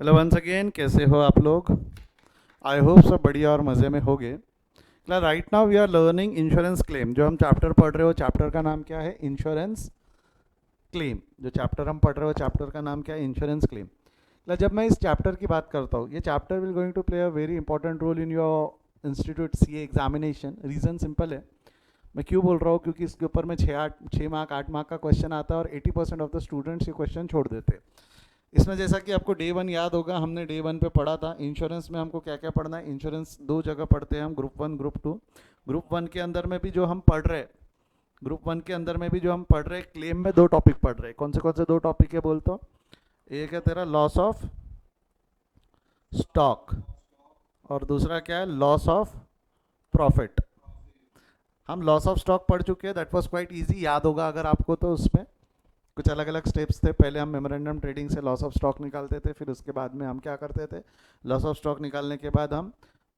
Hello once again, कैसे हो आप लोग? आई होप सब बढ़िया और मज़े में होगे। Right now we are learning insurance claim. जो हम चैप्टर पढ़ रहे हो, चैप्टर का नाम क्या है? Insurance claim. जो चैप्टर हम पढ़ रहे हो, चैप्टर का नाम क्या है? Insurance claim. जब मैं इस चैप्टर की बात करता हूँ, ये chapter will going to play a very important role in your institute C examination. Reason simple है। मैं क्यों बोल रहा हूँ? क्योंकि इसके ऊपर में 6 मार्क 8 मार्क का क्वेश्चन आता है और 80% ऑफ द स्टूडेंट्स ये क्वेश्चन छोड़ देते हैं। इसमें जैसा कि आपको डे वन याद होगा, हमने डे वन पे पढ़ा था इंश्योरेंस में हमको क्या क्या पढ़ना है। इंश्योरेंस दो जगह पढ़ते हैं हम, group one group two. Group one के अंदर में भी जो हम पढ़ रहे हैं, ग्रुप वन के अंदर में भी जो हम पढ़ रहे हैं, क्लेम में दो टॉपिक पढ़ रहे हैं। कौन से दो टॉपिक है बोलते हो? एक है तेरा लॉस ऑफ स्टॉक, और दूसरा क्या है? Loss of profit. हम लॉस ऑफ स्टॉक पढ़ चुके हैं, दैट वाज क्वाइट इजी, याद होगा अगर आपको। तो उसमें कुछ अलग अलग स्टेप्स थे। पहले हम मेमोरेंडम ट्रेडिंग से लॉस ऑफ स्टॉक निकालते थे, फिर उसके बाद में हम क्या करते थे? लॉस ऑफ स्टॉक निकालने के बाद हम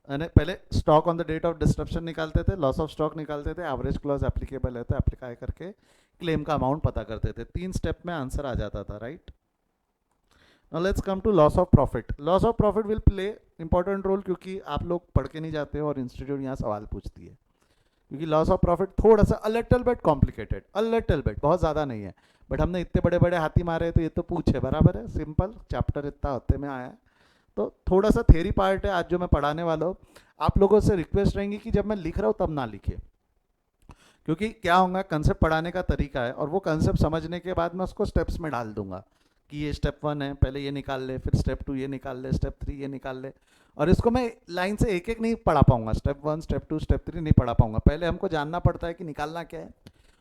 पहले stock on the date of disruption निकालते थे, लॉस ऑफ स्टॉक निकालते थे, एवरेज क्लॉज एप्लीकेबल है तो एप्लीकाई करके क्लेम का अमाउंट पता करते थे। 3 स्टेप में आंसर आ जाता था, right? Now let's come to loss of profit. Loss of profit will play important role, क्योंकि आप लोग पढ़ के नहीं जाते हो और इंस्टीट्यूट यहाँ सवाल पूछती है। क्योंकि लॉस ऑफ प्रॉफिट थोड़ा सा a little bit complicated, a little bit, बहुत ज़्यादा नहीं है। बट हमने इतने बड़े बड़े हाथी मारे तो ये तो पूछे बराबर है, सिंपल चैप्टर इतना हफ्ते में आया है। तो थोड़ा सा थेरी पार्ट है आज जो मैं पढ़ाने वाला हूँ। आप लोगों से रिक्वेस्ट रहेंगी कि जब मैं लिख रहा हूँ तब ना लिखे, क्योंकि क्या होगा, कंसेप्ट पढ़ाने का तरीका है और वो कंसेप्ट समझने के बाद मैं उसको स्टेप्स में डाल दूंगा कि ये स्टेप वन है, पहले ये निकाल ले, फिर स्टेप टू ये निकाल ले, स्टेप थ्री ये निकाल ले। और इसको मैं लाइन से एक एक नहीं पढ़ा पाऊंगा, step one step two step three नहीं पढ़ा पाऊंगा। पहले हमको जानना पड़ता है कि निकालना क्या है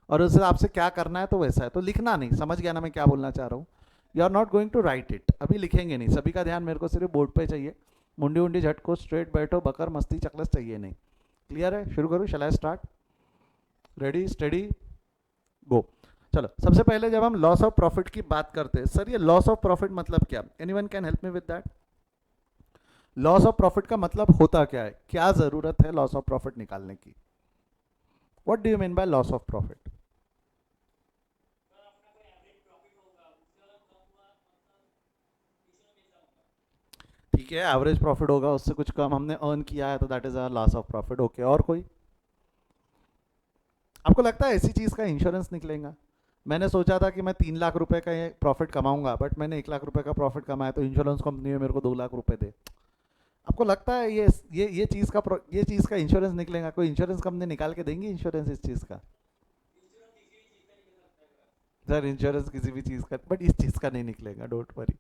और उस हिसाब से क्या करना है, तो वैसा है। तो लिखना नहीं, समझ गया ना मैं क्या बोलना चाह रहा हूँ? You are not going to write it, अभी लिखेंगे नहीं। सभी का ध्यान मेरे को सिर्फ बोर्ड पे चाहिए। मुंडी उंडी झटको, स्ट्रेट बैठो, बकर मस्ती चकलस चाहिए नहीं। क्लियर है? शुरू करूँ? शैल आई स्टार्ट? रेडी स्टडी गो। चलो, सबसे पहले जब हम लॉस ऑफ प्रॉफिट की बात करते हैं, सर ये लॉस ऑफ प्रॉफिट मतलब क्या? Anyone can help me with that? Loss of profit का मतलब होता क्या है? क्या जरूरत है लॉस ऑफ प्रॉफिट निकालने की? What do you mean by loss of profit? ठीक है, एवरेज प्रॉफिट होगा, उससे कुछ कम हमने अर्न किया है तो that is a loss of profit. Okay, और कोई? आपको लगता है ऐसी चीज का इंश्योरेंस निकलेगा? मैंने सोचा था कि मैं 3 लाख रुपए का प्रॉफिट कमाऊंगा, बट मैंने 1 लाख रुपए का प्रॉफिट कमाया, तो इंश्योरेंस कंपनी में मेरे को 2 लाख रुपए दे। आपको लगता है ये चीज़ का इंश्योरेंस निकलेगा? कोई इंश्योरेंस कंपनी निकाल के देंगी इंश्योरेंस इस चीज़ का? सर इंश्योरेंस किसी भी चीज़ का, बट इस चीज़ का नहीं निकलेगा, डोंट वरी।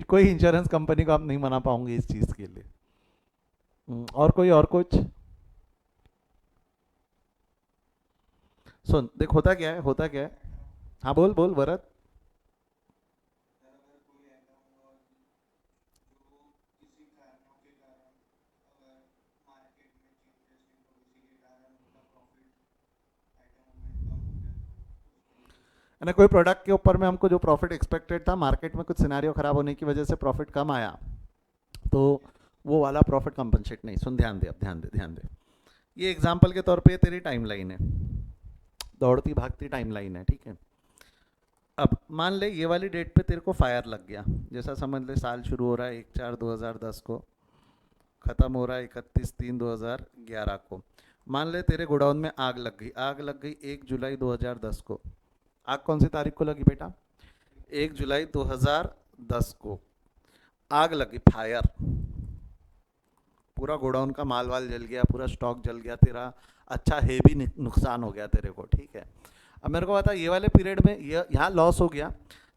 कोई इंश्योरेंस कंपनी को आप नहीं मना पाओगे इस चीज़ के लिए। और कोई और कुछ? सुन देख, होता क्या है, होता क्या है। हाँ बोल बोल भरत। ना कोई प्रोडक्ट के ऊपर में हमको जो प्रॉफिट एक्सपेक्टेड था, मार्केट में कुछ सिनेरियो खराब होने की वजह से प्रॉफिट कम आया, तो वो वाला प्रॉफिट कंपनसेट नहीं। सुन, ध्यान दे, अब ध्यान दे, ध्यान दे। ये एग्जाम्पल के तौर पे ये तेरी टाइमलाइन है, दौड़ती भागती टाइमलाइन है, ठीक है? अब मान ले ये वाली डेट पे तेरे को फायर लग गया। जैसा समझ ले, साल शुरू हो रहा है 1/4/2010 को, ख़त्म हो रहा है 31/3/2011 को। मान ले तेरे गोडाउन में आग लग गई। आग लग गई 1 जुलाई 2010 को। आग कौन सी तारीख को लगी बेटा? 1 जुलाई 2010 को आग लगी, फायर। पूरा गोडाउन का माल वाल जल गया, पूरा स्टॉक जल गया तेरा। अच्छा हेवी नुकसान हो गया तेरे को, ठीक है? अब मेरे को बता, ये वाले पीरियड में यहाँ लॉस हो गया,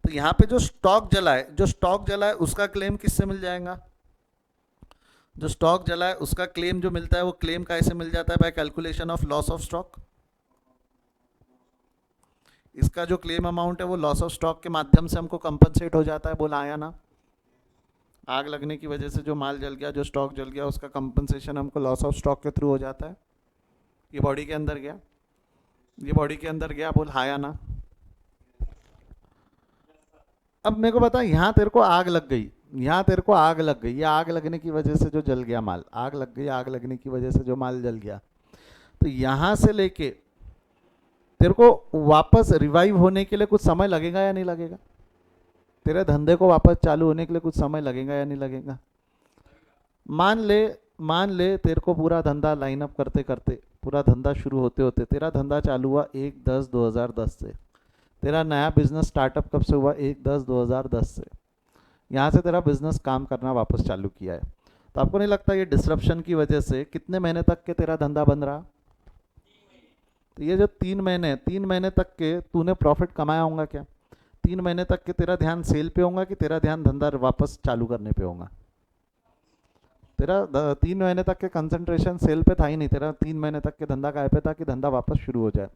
तो यहाँ पे जो स्टॉक जला है, जो स्टॉक जला है उसका क्लेम किससे मिल जाएगा? जो स्टॉक जला है उसका क्लेम जो मिलता है, वो क्लेम कैसे मिल जाता है? By calculation of loss of stock. इसका जो क्लेम अमाउंट है वो लॉस ऑफ स्टॉक के माध्यम से हमको कंपनसेट हो जाता है। बोला आया ना? आग लगने की वजह से जो माल जल गया, जो स्टॉक जल गया, उसका कंपनसेशन हमको लॉस ऑफ स्टॉक के थ्रू हो जाता है। ये बॉडी के अंदर गया, ये बॉडी के अंदर गया, बोल हाँ या ना? अब मेरे को बता, यहाँ तेरे को आग लग गई, यहाँ तेरे को आग लग गई, या आग लगने की वजह से जो जल गया माल, आग लग गई, आग लगने की वजह से जो माल जल गया, तो यहाँ से लेके तेरे को वापस रिवाइव होने के लिए कुछ समय लगेगा या नहीं लगेगा? तेरे धंधे को वापस चालू होने के लिए कुछ समय लगेगा या नहीं लगेगा? मान ले मान ले तेरे को पूरा धंधा लाइन अप करते करते, पूरा धंधा शुरू होते होते तेरा धंधा चालू हुआ 1/10/2010 से। तेरा नया बिजनेस स्टार्टअप कब से हुआ? 1/10/2010 से। यहाँ से तेरा बिजनेस काम करना वापस चालू किया है। तो आपको नहीं लगता ये डिसरप्शन की वजह से कितने महीने तक के तेरा धंधा बंद रहा? तो ये जो 3 महीने तक के तूने प्रॉफिट कमाया होगा क्या? 3 महीने तक के तेरा ध्यान सेल पे होगा कि तेरा ध्यान धंधा वापस चालू करने पे होगा? तेरा 3 महीने तक के कंसंट्रेशन सेल पे था ही नहीं। तेरा 3 महीने तक के धंधा काय पे था कि धंधा वापस शुरू हो जाए,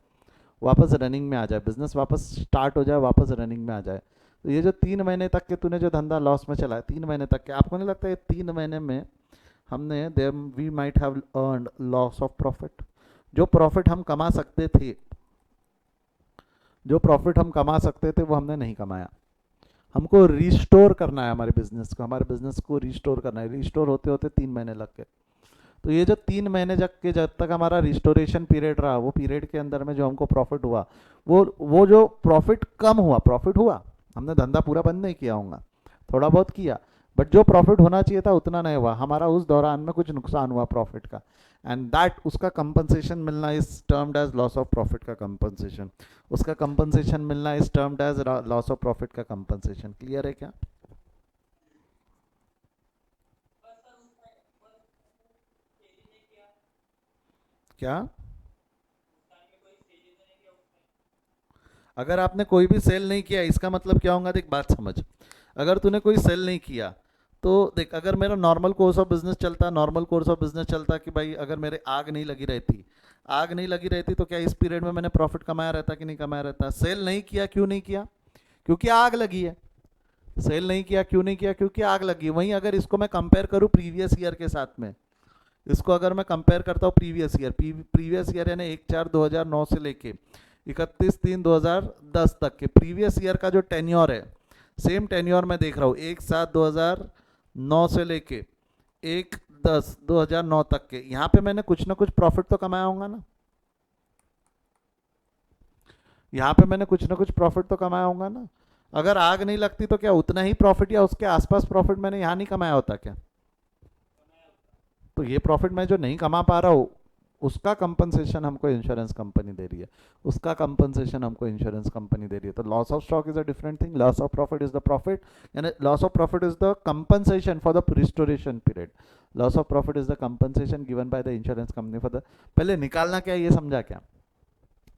वापस रनिंग में आ जाए, बिजनेस वापस स्टार्ट हो जाए, वापस रनिंग में आ जाए। तो ये जो 3 महीने तक के तूने जो धंधा लॉस में चला है, 3 महीने तक के, आपको नहीं लगता ये 3 महीने में हमने we might have earned loss of profit? जो प्रॉफिट हम कमा सकते थे, जो प्रॉफिट हम कमा सकते थे वो हमने नहीं कमाया। हमको रिस्टोर करना है हमारे बिजनेस को, हमारे बिजनेस को रिस्टोर करना है। रिस्टोर होते होते 3 महीने लग गए। तो ये जो 3 महीने जब तक हमारा रिस्टोरेशन पीरियड रहा, वो पीरियड के अंदर में जो हमको प्रॉफिट हुआ, वो जो प्रॉफिट कम हुआ, प्रॉफिट हुआ, हमने धंधा पूरा बंद नहीं किया होगा, थोड़ा बहुत किया, बट जो प्रॉफिट होना चाहिए था उतना नहीं हुआ हमारा। उस दौरान में कुछ नुकसान हुआ प्रॉफिट का, एंड दैट उसका कंपनसेशन मिलना is termed as loss of profit का कंपनसेशन। उसका कंपनसेशन मिलना is termed as loss of profit का कंपनसेशन। क्लियर है क्या? क्या? अगर आपने कोई भी सेल नहीं किया, इसका मतलब क्या होगा? देख बात समझ, अगर तूने कोई सेल नहीं किया तो देख, अगर मेरा नॉर्मल कोर्स ऑफ बिजनेस चलता, नॉर्मल कोर्स ऑफ बिजनेस चलता कि भाई अगर मेरे आग नहीं लगी रहती, आग नहीं लगी रहती तो क्या इस पीरियड में मैंने प्रॉफिट कमाया रहता कि नहीं कमाया रहता? सेल नहीं किया, क्यों नहीं किया? क्योंकि आग लगी है। सेल नहीं किया, क्यों नहीं किया? क्योंकि आग लगी। वहीं अगर इसको मैं कंपेयर करूं प्रीवियस ईयर के साथ में, इसको अगर मैं कंपेयर करता हूँ प्रीवियस ईयर, प्रीवियस ईयर यानी 1/4/2009 से लेके 31/3/2010 तक के प्रीवियस ईयर का जो टेन्योर है, सेम टेन्योर मैं देख रहा हूँ 1/7/2009 से लेके 1/10/2009 तक के। यहाँ पे मैंने कुछ ना कुछ प्रॉफिट तो कमाया होगा ना, यहाँ पे मैंने कुछ ना कुछ प्रॉफिट तो कमाया होगा ना। अगर आग नहीं लगती तो क्या उतना ही प्रॉफिट या उसके आसपास प्रॉफिट मैंने यहाँ नहीं कमाया होता क्या? तो ये प्रॉफिट मैं जो नहीं कमा पा रहा हूँ, उसका कंपनसेशन हमको इंश्योरेंस कंपनी दे रही है, उसका कंपनसेशन हमको इंश्योरेंस कंपनी दे रही है। तो loss of stock is a different thing, loss of profit is the profit, यानी loss of profit is the compensation for the restoration period. Loss of profit is the compensation given by the insurance company for the. पहले निकालना क्या ये समझा क्या?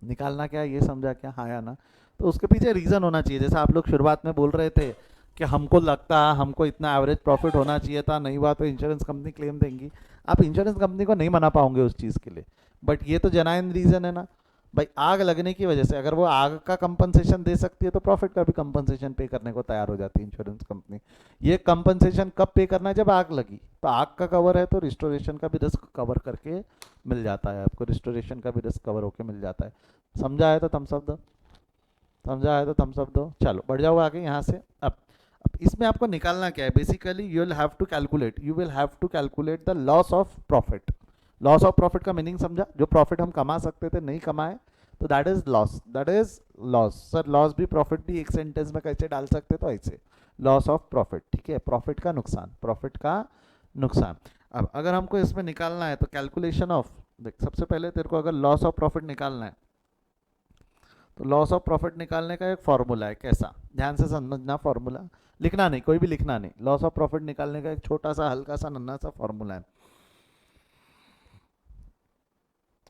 निकालना क्या ये समझा क्या? हाँ या ना? तो उसके पीछे रीज़न होना चाहिए। जैसे आप लोग शुरुआत में बोल रहे थे कि हमको लगता है हमको इतना एवरेज प्रॉफिट होना चाहिए था, नहीं हुआ तो इंश्योरेंस कंपनी क्लेम देंगी। आप इंश्योरेंस कंपनी को नहीं मना पाओगे उस चीज़ के लिए, बट ये तो जेन्युइन रीज़न है ना भाई, आग लगने की वजह से। अगर वो आग का कंपनसेशन दे सकती है तो प्रॉफिट का भी कंपनसेशन पे करने को तैयार हो जाती है इंश्योरेंस कंपनी। ये कंपनसेशन कब पे करना है? जब आग लगी। तो आग का कवर है तो रिस्टोरेशन का भी रिस्क कवर करके मिल जाता है आपको, रिस्टोरेशन का भी रिस्क कवर होके मिल जाता है। समझा है तो थम्स अप दो, समझा है तो थम्स अप दो। चलो बढ़ जाओ आगे यहाँ से। अब इसमें आपको निकालना क्या है? Basically you will have to calculate, you will have to calculate the loss of profit. Loss of profit का मीनिंग समझा? जो प्रॉफिट हम कमा सकते थे नहीं कमाए, तो that is loss, that is loss. Sir loss भी प्रॉफिट भी एक सेंटेंस में कैसे डाल सकते? तो ऐसे, लॉस ऑफ प्रॉफिट, ठीक है, प्रॉफिट का नुकसान, प्रॉफिट का नुकसान। अब अगर हमको इसमें निकालना है तो कैलकुलेशन ऑफ, देख सबसे पहले तेरे को अगर लॉस ऑफ प्रॉफिट निकालना है तो लॉस ऑफ प्रॉफिट निकालने का एक फॉर्मूला है। कैसा? ध्यान से समझना फॉर्मूला, लिखना नहीं, कोई भी लिखना नहीं। लॉस ऑफ प्रॉफिट निकालने का एक छोटा सा हल्का सा नन्हा सा फॉर्मूला है।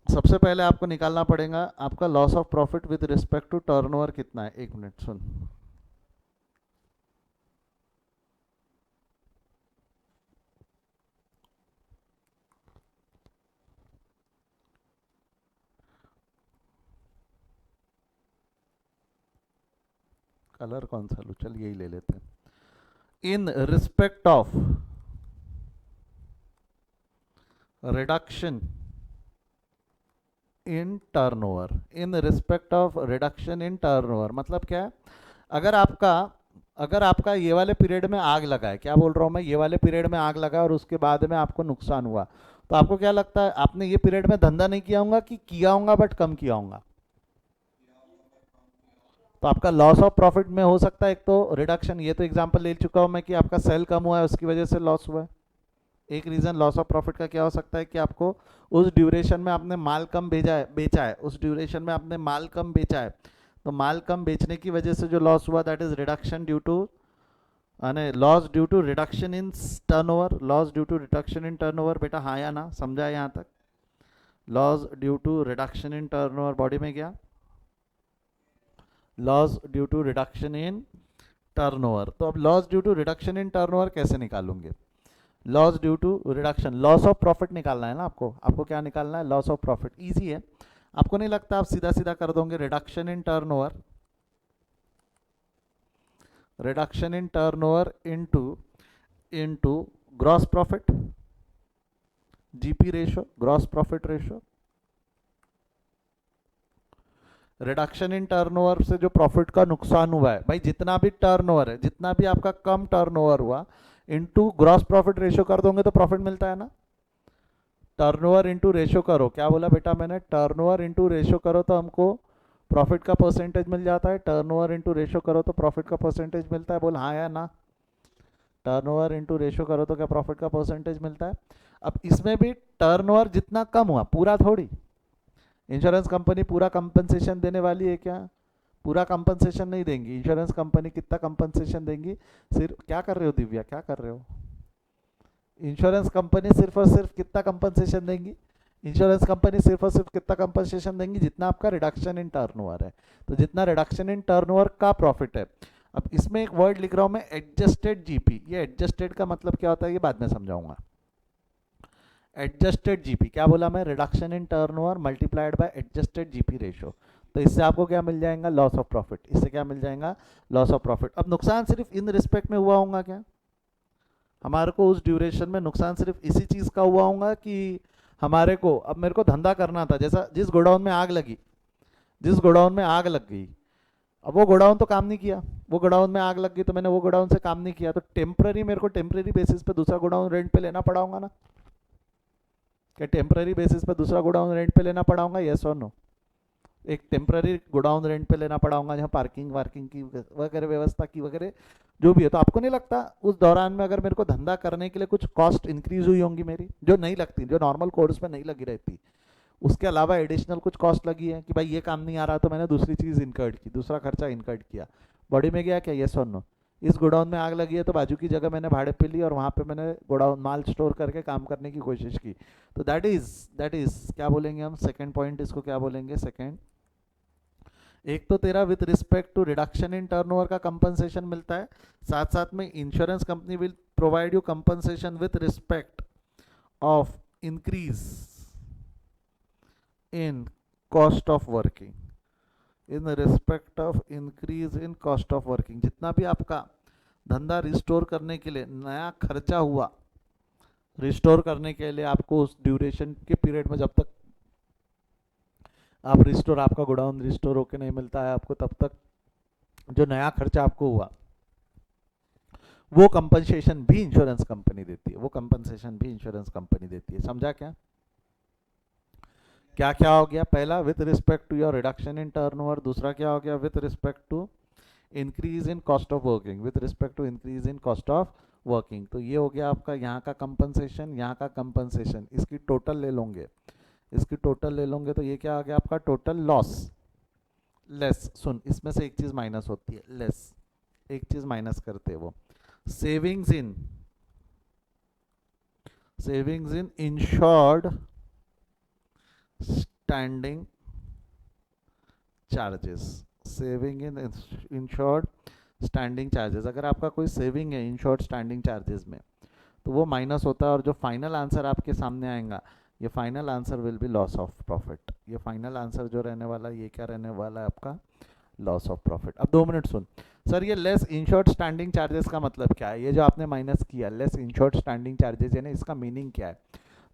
सबसे पहले आपको निकालना पड़ेगा आपका loss of profit with respect to turnover कितना है। एक मिनट सुन, कलर कौन सा लूं? चल यही ले लेते हैं। इन respect of reduction in turnover, in respect of reduction in turnover मतलब क्या है? अगर आपका अगर आपका ये वाले पीरियड में आग लगा है, क्या बोल रहा हूँ मैं, ये वाले पीरियड में आग लगा और उसके बाद में आपको नुकसान हुआ, तो आपको क्या लगता है आपने ये पीरियड में धंधा नहीं किया होगा कि किया होगा बट कम किया होगा? तो आपका लॉस ऑफ प्रॉफिट में हो सकता है एक तो रिडक्शन, ये तो एग्जांपल ले चुका हूं मैं कि आपका सेल कम हुआ है उसकी वजह से लॉस हुआ है। एक रीज़न लॉस ऑफ प्रॉफिट का क्या हो सकता है कि आपको उस ड्यूरेशन में आपने माल कम भेजा है बेचा है, उस ड्यूरेशन में आपने माल कम बेचा है, तो माल कम बेचने की वजह से जो लॉस हुआ that is reduction due to loss due to reduction in turnover. Loss due to reduction in turnover, बेटा हाँ या ना, समझा यहाँ तक? Loss due to reduction in turnover body में गया, loss due to reduction in turnover. तो अब loss due to reduction in turnover कैसे निकालूंगे? Loss due to reduction, loss of profit निकालना है ना आपको। आपको क्या निकालना है? Loss of profit. इजी है, आपको नहीं लगता आप सीधा सीधा कर दोगे? Reduction in turnover, reduction in turnover into into gross profit, GP ratio, gross profit ratio. Reduction in turnover से जो प्रॉफिट का नुकसान हुआ है भाई, जितना भी टर्नओवर है, जितना भी आपका कम टर्नओवर हुआ, इनटू ग्रॉस प्रॉफिट रेशो कर दोगे तो प्रॉफिट मिलता है ना। टर्नओवर इनटू रेशो करो, क्या बोला बेटा मैंने? टर्नओवर इनटू रेशो करो तो हमको प्रॉफिट का परसेंटेज मिल जाता है। टर्नओवर इनटू रेशो करो तो प्रॉफिट का परसेंटेज मिलता है। बोल हाँ या ना? टर्नओवर इनटू रेशो करो तो क्या प्रॉफिट का परसेंटेज मिलता है? अब इसमें भी टर्नओवर जितना कम हुआ, पूरा थोड़ी इंश्योरेंस कंपनी पूरा कंपनसेशन देने वाली है क्या? पूरा कंपनसेशन नहीं देंगी इंश्योरेंस कंपनी। कितना कंपनसेशन देंगी? सिर्फ, क्या कर रहे हो दिव्या, क्या कर रहे हो? इंश्योरेंस कंपनी सिर्फ और सिर्फ कितना कंपनसेशन देंगी? इंश्योरेंस कंपनी सिर्फ और सिर्फ कितना कंपनसेशन देंगी? जितना आपका रिडक्शन इन टर्नओवर है। तो जितना रिडक्शन इन टर्नओवर का प्रॉफिट है। अब इसमें एक वर्ड लिख रहा हूं मैं, एडजस्टेड जीपी। ये एडजस्टेड का मतलब क्या होता है ये बाद में समझाऊंगा। एडजस्टेड जीपी, क्या बोला मैं? Reduction in turnover multiplied by adjusted GP ratio. तो इससे आपको क्या मिल जाएगा? Loss of profit. इससे क्या मिल जाएगा? Loss of profit. अब नुकसान सिर्फ इन रिस्पेक्ट में हुआ होगा क्या? हमारे को उस ड्यूरेशन में नुकसान सिर्फ इसी चीज़ का हुआ होगा कि हमारे को, अब मेरे को धंधा करना था, जैसा जिस गोडाउन में आग लगी, जिस गोडाउन में आग लग गई, अब वो गोडाउन तो काम नहीं किया, वो गोडाउन में आग लग गई तो मैंने वो गोडाउन से काम नहीं किया, तो टेम्पररी मेरे को टेम्पररी बेसिस पे दूसरा गोडाउन रेंट पे लेना पड़ाऊंगा ना? क्या टेम्पररी बेसिस पे दूसरा गोडाउन रेंट पे लेना पड़ाऊंगा? यस और नो? एक टेम्पररी गोडाउन रेंट पे लेना पड़ाऊंगा जहाँ पार्किंग वार्किंग की वगैरह व्यवस्था की वगैरह जो भी है। तो आपको नहीं लगता उस दौरान में अगर मेरे को धंधा करने के लिए कुछ कॉस्ट इंक्रीज हुई होंगी मेरी, जो नहीं लगती, जो नॉर्मल कोर्स में नहीं लगी रहती, उसके अलावा एडिशनल कुछ कॉस्ट लगी है कि भाई ये काम नहीं आ रहा तो मैंने दूसरी चीज़ इनकर्ड की, दूसरा खर्चा इनकर्ड किया। बॉडी में गया क्या? यस और नो? इस गोडाउन में आग लगी है तो बाजू की जगह मैंने भाड़े पे ली और वहाँ पे मैंने गोडाउन माल स्टोर करके काम करने की कोशिश की। तो दैट इज क्या बोलेंगे हम? सेकेंड पॉइंट इसको क्या बोलेंगे? सेकेंड, एक तो तेरा with respect to reduction in turnover का कंपनसेशन मिलता है, साथ साथ में insurance company will provide you compensation with respect of increase in cost of working, in respect of increase in cost of working. जितना भी आपका धंधा रिस्टोर करने के लिए नया खर्चा हुआ, रिस्टोर करने के लिए आपको उस ड्यूरेशन के पीरियड में, जब तक आप रिस्टोर, आपका गोडाउन रिस्टोर होके नहीं मिलता है आपको, तब तक जो नया खर्चा आपको हुआ वो कंपनसेशन भी इंश्योरेंस कंपनी देती है, वो कंपनसेशन भी इंश्योरेंस कंपनी देती है। समझा क्या? क्या क्या हो गया? पहला with respect to your reduction in turnover, दूसरा क्या हो गया? With respect to increase in cost of working, with respect to increase in cost of working. तो ये हो गया आपका यहाँ का कंपनसेशन, यहाँ का कंपनसेशन, इसकी टोटल ले लोगे, इसकी टोटल ले लोगे तो ये क्या आ गया आपका? टोटल लॉस लेस, सुन इसमें से एक चीज माइनस होती है, लेस एक चीज माइनस करते हैं वो, savings in insured standing charges, saving in insured standing charges. अगर आपका कोई सेविंग है इंश्योर्ड स्टैंडिंग चार्जेस में तो वो माइनस होता है, और जो फाइनल आंसर आपके सामने आएगा, ये final answer will be loss of profit. ये फाइनल आंसर जो रहने वाला है ये क्या रहने वाला है आपका? Loss of profit. अब 2 मिनट सुन सर, ये लेस इंश्योर्ड स्टैंडिंग चार्जेस का मतलब क्या है? ये जो आपने माइनस किया लेस इंश्योर्ड स्टैंडिंग चार्जेस है ना, इसका मीनिंग क्या है?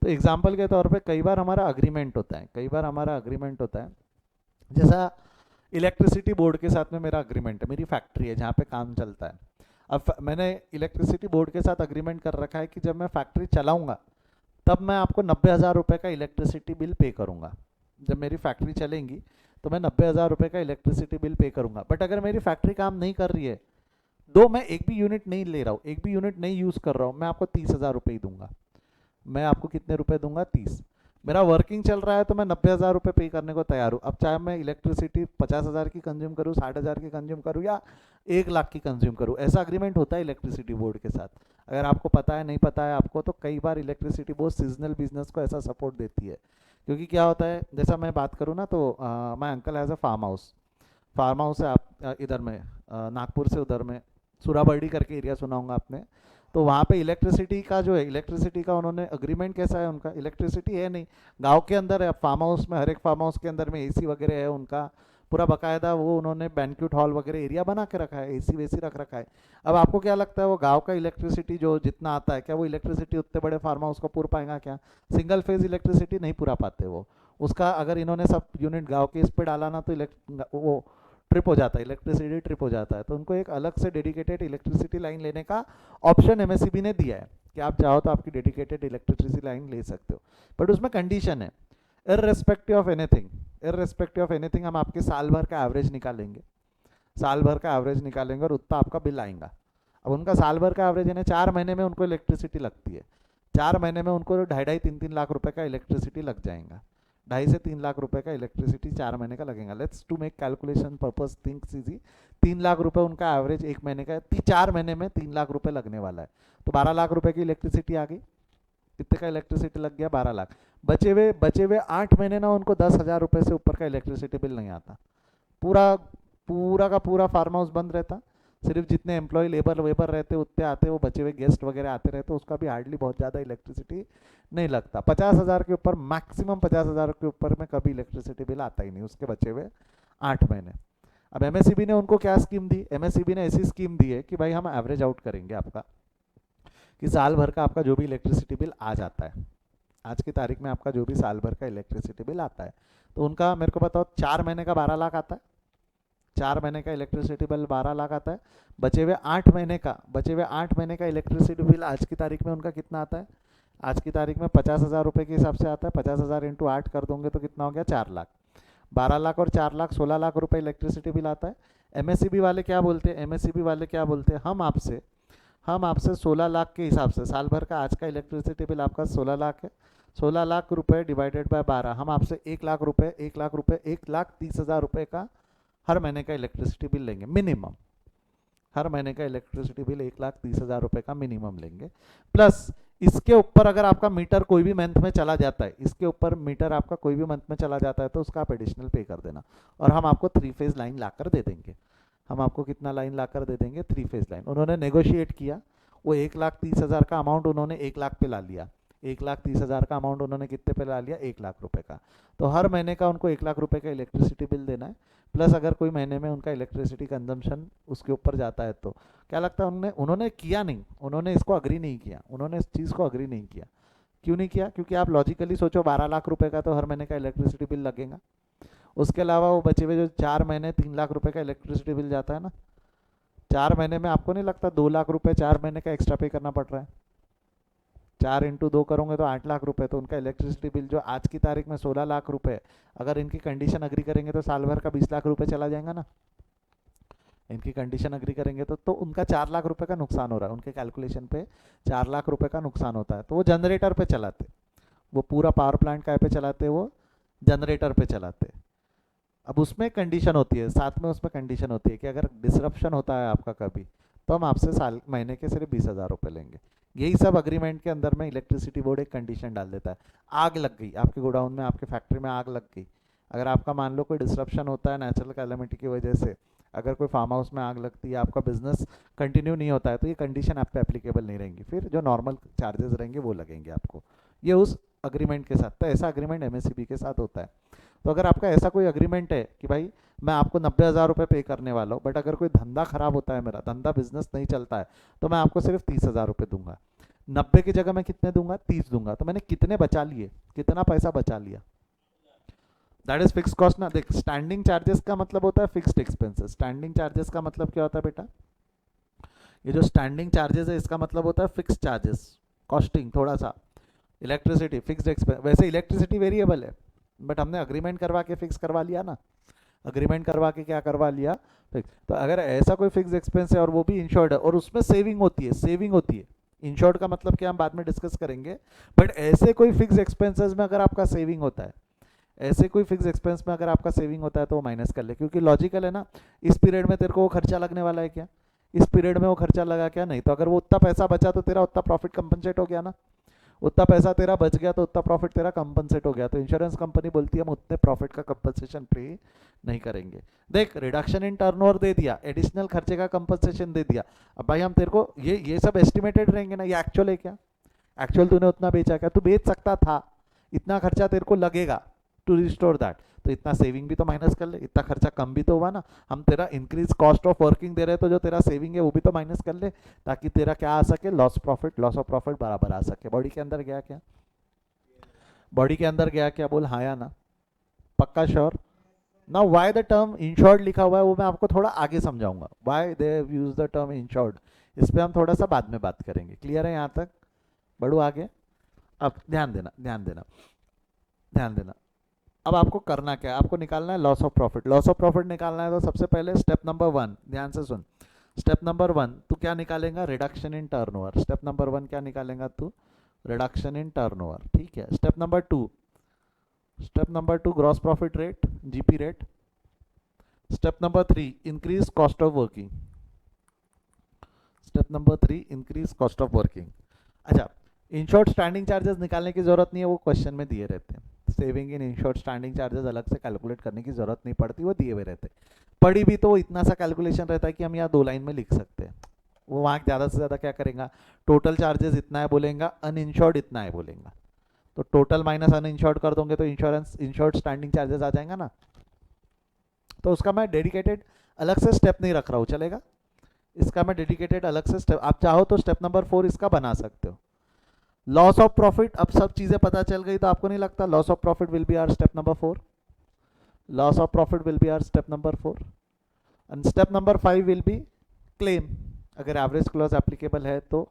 तो एग्जाम्पल के तौर पे कई बार हमारा अग्रीमेंट होता है, कई बार हमारा अग्रीमेंट होता है, जैसा इलेक्ट्रिसिटी बोर्ड के साथ में मेरा अग्रीमेंट है, मेरी फैक्ट्री है जहाँ पे काम चलता है। अब मैंने इलेक्ट्रिसिटी बोर्ड के साथ अग्रीमेंट कर रखा है कि जब मैं फैक्ट्री चलाऊंगा तब मैं आपको 90,000 रुपये का इलेक्ट्रिसिटी बिल पे करूंगा, जब मेरी फैक्ट्री चलेंगी तो मैं 90,000 रुपये का इलेक्ट्रिसिटी बिल पे करूँगा। बट अगर मेरी फैक्ट्री काम नहीं कर रही है, दो मैं एक भी यूनिट नहीं ले रहा हूँ, एक भी यूनिट नहीं यूज़ कर रहा हूँ, मैं आपको 30,000 रुपये ही दूंगा। मैं आपको कितने रुपए दूंगा? 30। मेरा वर्किंग चल रहा है तो मैं 90,000 रुपये पे करने को तैयार हूँ। अब चाहे मैं इलेक्ट्रिसिटी 50,000 की कंज्यूम करूँ, 60,000 की कंज्यूम करूँ, या 1 लाख की कंज्यूम करूँ, ऐसा अग्रीमेंट होता है इलेक्ट्रिसिटी बोर्ड के साथ। अगर आपको पता है, नहीं पता है आपको, तो कई बार इलेक्ट्रिसिटी बोर्ड सीजनल बिजनेस को ऐसा सपोर्ट देती है। क्योंकि क्या होता है, जैसा मैं बात करूँ ना, तो my uncle has a farm house है आप इधर में नागपुर से उधर में सुराबर्डी करके एरिया सुना होगा आपने। तो वहाँ पे इलेक्ट्रिसिटी का जो है, इलेक्ट्रिसिटी का उन्होंने अग्रीमेंट कैसा है उनका, इलेक्ट्रिसिटी है नहीं, गांव के अंदर है, फार्म हाउस में, हर एक फार्म हाउस के अंदर में एसी वगैरह है उनका, पूरा बकायदा वो उन्होंने बैंक्वेट हॉल वगैरह एरिया बना के रखा है, एसी वेसी रख रखा है। अब आपको क्या लगता है, वो गांव का इलेक्ट्रिसिटी जो जितना आता है, क्या वो इलेक्ट्रिसिटी उतने बड़े फार्म हाउस को पूर पाएगा? क्या सिंगल फेज इलेक्ट्रिसिटी नहीं पूरा पाते वो। उसका अगर इन्होंने सब यूनिट गाँव के इस पे डाला ना, तो वो ट्रिप हो जाता है, इलेक्ट्रिसिटी ट्रिप हो जाता है। तो उनको एक अलग से डेडिकेटेड इलेक्ट्रिसिटी लाइन लेने का ऑप्शन एमएससीबी ने दिया है कि आप चाहो तो आपकी डेडिकेटेड इलेक्ट्रिसिटी लाइन ले सकते हो। बट उसमें कंडीशन है, irrespective of anything, irrespective of anything हम आपके साल भर का एवरेज निकालेंगे, साल भर का एवरेज निकालेंगे और उतना आपका बिल आएगा। अब उनका साल भर का एवरेज है, 4 महीने में उनको इलेक्ट्रिसिटी लगती है, 4 महीने में उनको 2.5-3 लाख रुपए का इलेक्ट्रिसिटी लग जाएगा। 2.5 से 3 लाख रुपए का इलेक्ट्रिसिटी 4 महीने का लगेगा। Let's to make calculation purpose things easy, 3 lakh रुपए उनका एवरेज 1 महीने का है, 4 महीने में 3 लाख रुपए लगने वाला है, तो 12 लाख रुपए की इलेक्ट्रिसिटी आ गई। कितने का इलेक्ट्रिसिटी लग गया? 12 लाख। बचे हुए 8 महीने ना उनको 10,000 रुपये से ऊपर का इलेक्ट्रिसिटी बिल नहीं आता। पूरा पूरा का पूरा फार्म हाउस बंद रहता, सिर्फ जितने एम्प्लॉय लेबर वेबर रहते उतने आते, वो बचे हुए गेस्ट वगैरह आते रहते, उसका भी हार्डली बहुत ज़्यादा इलेक्ट्रिसिटी नहीं लगता। 50,000 के ऊपर, मैक्सिमम 50,000 के ऊपर में कभी इलेक्ट्रिसिटी बिल आता ही नहीं उसके बचे हुए 8 महीने। अब एमएससीबी ने उनको क्या स्कीम दी? एमएससीबी ने ऐसी स्कीम दी है कि भाई हम एवरेज आउट करेंगे आपका, कि साल भर का आपका जो भी इलेक्ट्रिसिटी बिल आ जाता है, आज की तारीख में आपका जो भी साल भर का इलेक्ट्रिसिटी बिल आता है, तो उनका मेरे को बताओ, 4 महीने का 12 लाख आता है, 4 महीने का इलेक्ट्रिसिटी बिल 12 लाख आता है। बचे हुए 8 महीने का इलेक्ट्रिसिटी बिल आज की तारीख में उनका कितना आता है? आज की तारीख में 50,000 रुपये के हिसाब से आता है। 50,000 इंटू 8 कर दोगे तो कितना हो गया? 4 लाख। 12 लाख और 4 लाख, 16 लाख रुपये इलेक्ट्रिसिटी बिल आता है। एमएससीबी वाले क्या बोलते हैं? एमएससीबी वाले क्या बोलते हैं, हम आपसे 16 लाख के हिसाब से, साल भर का आज का इलेक्ट्रिसिटी बिल आपका 16 लाख है, 16 लाख रुपये डिवाइडेड बाय 12, हम आपसे 1 लाख रुपये 1,30,000 रुपये का हर महीने का इलेक्ट्रिसिटी बिल लेंगे मिनिमम। हर महीने का इलेक्ट्रिसिटी बिल 1,30,000 रुपये का मिनिमम लेंगे। प्लस इसके ऊपर अगर आपका मीटर कोई भी मंथ में चला जाता है, इसके ऊपर मीटर आपका कोई भी मंथ में चला जाता है, तो उसका आप एडिशनल पे कर देना, और हम आपको 3 फेज लाइन लाकर दे देंगे। हम आपको कितना लाइन लाकर दे देंगे? 3 फेज लाइन। उन्होंने नेगोशिएट किया, वो 1,30,000 का अमाउंट उन्होंने 1 लाख पे ला लिया। 1,30,000 का अमाउंट उन्होंने कितने पे ला लिया? 1 लाख रुपए का। तो हर महीने का उनको 1 लाख रुपए का इलेक्ट्रिसिटी बिल देना है। प्लस अगर कोई महीने में उनका इलेक्ट्रिसिटी कंजम्पशन उसके ऊपर जाता है, तो क्या लगता है उन्होंने किया नहीं, उन्होंने इसको अग्री नहीं किया, उन्होंने इस चीज़ को अग्री नहीं किया। क्यों नहीं किया? क्योंकि आप लॉजिकली सोचो, 12 लाख रुपए का तो हर महीने का इलेक्ट्रिसिटी बिल लगेगा। उसके अलावा वो बचे हुए जो 4 महीने 3 लाख रुपए का इलेक्ट्रिसिटी बिल जाता है ना, 4 महीने में आपको नहीं लगता 2 लाख रुपए 4 महीने का एक्स्ट्रा पे करना पड़ रहा है? 4 इंटू 2 करोगे तो 8 लाख रुपए। तो उनका इलेक्ट्रिसिटी बिल जो आज की तारीख में 16 लाख रुपए, अगर इनकी कंडीशन अग्री करेंगे तो साल भर का 20 लाख रुपए चला जाएगा ना। इनकी कंडीशन अग्री करेंगे तो उनका 4 लाख रुपए का नुकसान हो रहा है, उनके कैलकुलेशन पे 4 लाख रुपए का नुकसान होता है। तो वो जनरेटर पे चलाते, वो पूरा पावर प्लांट काय पे चलाते, वो जनरेटर पे चलाते। अब उसमें कंडीशन होती है, साथ में उसमें कंडीशन होती है कि अगर डिसरप्शन होता है आपका कभी, तो हम आपसे साल महीने के सिर्फ 20,000 रुपये लेंगे। यही सब अग्रीमेंट के अंदर में इलेक्ट्रिसिटी बोर्ड एक कंडीशन डाल देता है। आग लग गई आपके गोडाउन में, आपके फैक्ट्री में आग लग गई, अगर आपका मान लो कोई डिसरप्शन होता है नेचुरल कैलेमिटी की वजह से, अगर कोई फार्म हाउस में आग लगती है, आपका बिजनेस कंटिन्यू नहीं होता है, तो ये कंडीशन आप पे एप्लीकेबल नहीं रहेंगी, फिर जो नॉर्मल चार्जेस रहेंगे वो लगेंगे आपको, ये उस अग्रीमेंट के साथ। तो ऐसा अग्रीमेंट एमएससीबी के साथ होता है। तो अगर आपका ऐसा कोई अग्रीमेंट है कि भाई मैं आपको 90,000 रुपये पे करने वाला हूँ, बट अगर कोई धंधा खराब होता है, मेरा धंधा बिजनेस नहीं चलता है, तो मैं आपको सिर्फ 30,000 रुपये दूंगा, 90 की जगह मैं कितने दूंगा? 30 दूंगा। तो मैंने कितने बचा लिए, कितना पैसा बचा लिया? दैट इज फिक्स कॉस्ट ना। देख, स्टैंडिंग चार्जेस का मतलब होता है फिक्स्ड एक्सपेंसेस। स्टैंडिंग चार्जेस का मतलब क्या होता है बेटा? ये जो स्टैंडिंग चार्जेस है, इसका मतलब होता है फिक्स चार्जेस, कॉस्टिंग थोड़ा सा। इलेक्ट्रिसिटी फिक्स्ड एक्सपेंस, वैसे इलेक्ट्रिसिटी वेरिएबल है, बट हमने अग्रीमेंट करवा के फिक्स करवा लिया ना, अग्रीमेंट करवा के क्या करवा लिया फिक्स। तो अगर ऐसा कोई फिक्स एक्सपेंस है और वो भी इंश्योर्ड है और उसमें सेविंग होती है, सेविंग होती है, इंश्योर्ड का मतलब क्या हम बाद में डिस्कस करेंगे, बट ऐसे कोई फिक्स एक्सपेंसेस में अगर आपका सेविंग होता है, ऐसे कोई फिक्स एक्सपेंस में अगर आपका सेविंग होता है तो वो माइनस कर ले, क्योंकि लॉजिकल है ना, इस पीरियड में तेरे को वो खर्चा लगने वाला है क्या, इस पीरियड में वो खर्चा लगा क्या, नहीं, तो अगर वो उतना पैसा बचा तो तेरा उतना प्रॉफिट कंपनसेट हो गया ना, उतना पैसा तेरा बच गया तो उतना प्रॉफिट तेरा कंपनसेट हो गया। तो इंश्योरेंस कंपनी बोलती है हम उतने प्रॉफिट का कंपनसेशन पे नहीं करेंगे। देख, रिडक्शन इन टर्नओवर दे दिया, एडिशनल खर्चे का कंपनसेशन दे दिया, अब भाई हम तेरे को ये सब एस्टिमेटेड रहेंगे ना, ये एक्चुअल है क्या, एक्चुअल तूने उतना बेचा क्या, तू बेच सकता था, इतना खर्चा तेरे को लगेगा टू रिस्टोर दैट, तो इतना सेविंग भी तो माइनस कर ले, इतना खर्चा कम भी तो हुआ ना, हम तेरा increase cost of working they रहे हैं तो जो तेरा सेविंग है वो भी तो माइनस कर ले, ताकि तेरा क्या आ सके, loss profit, loss of profit बराबर आ सके। बॉडी के अंदर गया क्या, बॉडी के अंदर गया क्या, बोल हाँ या ना, पक्का श्योर ना। वाई द टर्म इंश्योर्ड लिखा हुआ है वो मैं आपको थोड़ा आगे समझाऊंगा, why they use the term insured, इस पर हम थोड़ा सा बाद में बात करेंगे। क्लियर है यहाँ तक, बढ़ू आगे। अब ध्यान देना, ध्यान देना, ध्यान देना। अब आपको करना क्या है, आपको निकालना है loss of profit. Loss of profit निकालना है तो सबसे पहले स्टेप नंबर 1, ध्यान से सुन, स्टेप नंबर 1 तू क्या निकालेगा, reduction in turnover. Step number 1 क्या निकालेगा तू, रिडक्शन इन टर्नओवर, ठीक है। Step number 2, step number 2 gross profit rate, GP rate. Step number 3 increase cost of working. Step number 3 increase cost of working. अच्छा, insured standing charges निकालने की जरूरत नहीं है, वो क्वेश्चन में दिए रहते हैं। Saving in insured standing charges अलग से कैलकुलेट करने की जरूरत नहीं पड़ती, वो दिए हुए रहते हैं। पढ़ी भी तो इतना सा कैलकुलेशन रहता है कि हम यहाँ 2 लाइन में लिख सकते हैं। वो वहाँ ज़्यादा से ज़्यादा क्या करेगा, टोटल चार्जेस इतना है बोलेगा, अनइंश्योर्ड इतना है बोलेगा, तो टोटल माइनस अनइंश्योर्ड कर दोगे तो इंश्योरेंस इंश्योर्ड स्टैंडिंग चार्जेस आ जाएगा ना। तो उसका मैं डेडिकेटेड अलग से स्टेप नहीं रख रहा हूँ, चलेगा, इसका मैं डेडिकेटेड अलग से स्टेप, आप चाहो तो स्टेप नंबर 4 इसका बना सकते हो। लॉस ऑफ प्रॉफिट, अब सब चीजें पता चल गई तो आपको नहीं लगता loss of profit will be our step number 4, loss of profit will be our step number 4, and step number 5 will be claim. अगर एवरेज क्लॉज एप्लीकेबल है तो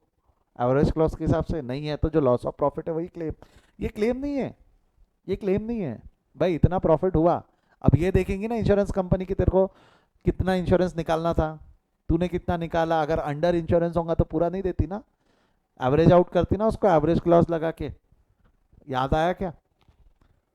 एवरेज क्लॉज के हिसाब से, नहीं है तो जो लॉस ऑफ प्रॉफिट है वही क्लेम। ये क्लेम नहीं है, ये क्लेम नहीं है भाई, इतना प्रॉफिट हुआ। अब ये देखेंगे ना इंश्योरेंस कंपनी की तेरे को कितना इंश्योरेंस निकालना था, तूने कितना निकाला, अगर अंडर इंश्योरेंस होगा तो पूरा नहीं देती ना, एवरेज आउट करती ना उसको एवरेज क्लॉज लगा के। याद आया क्या,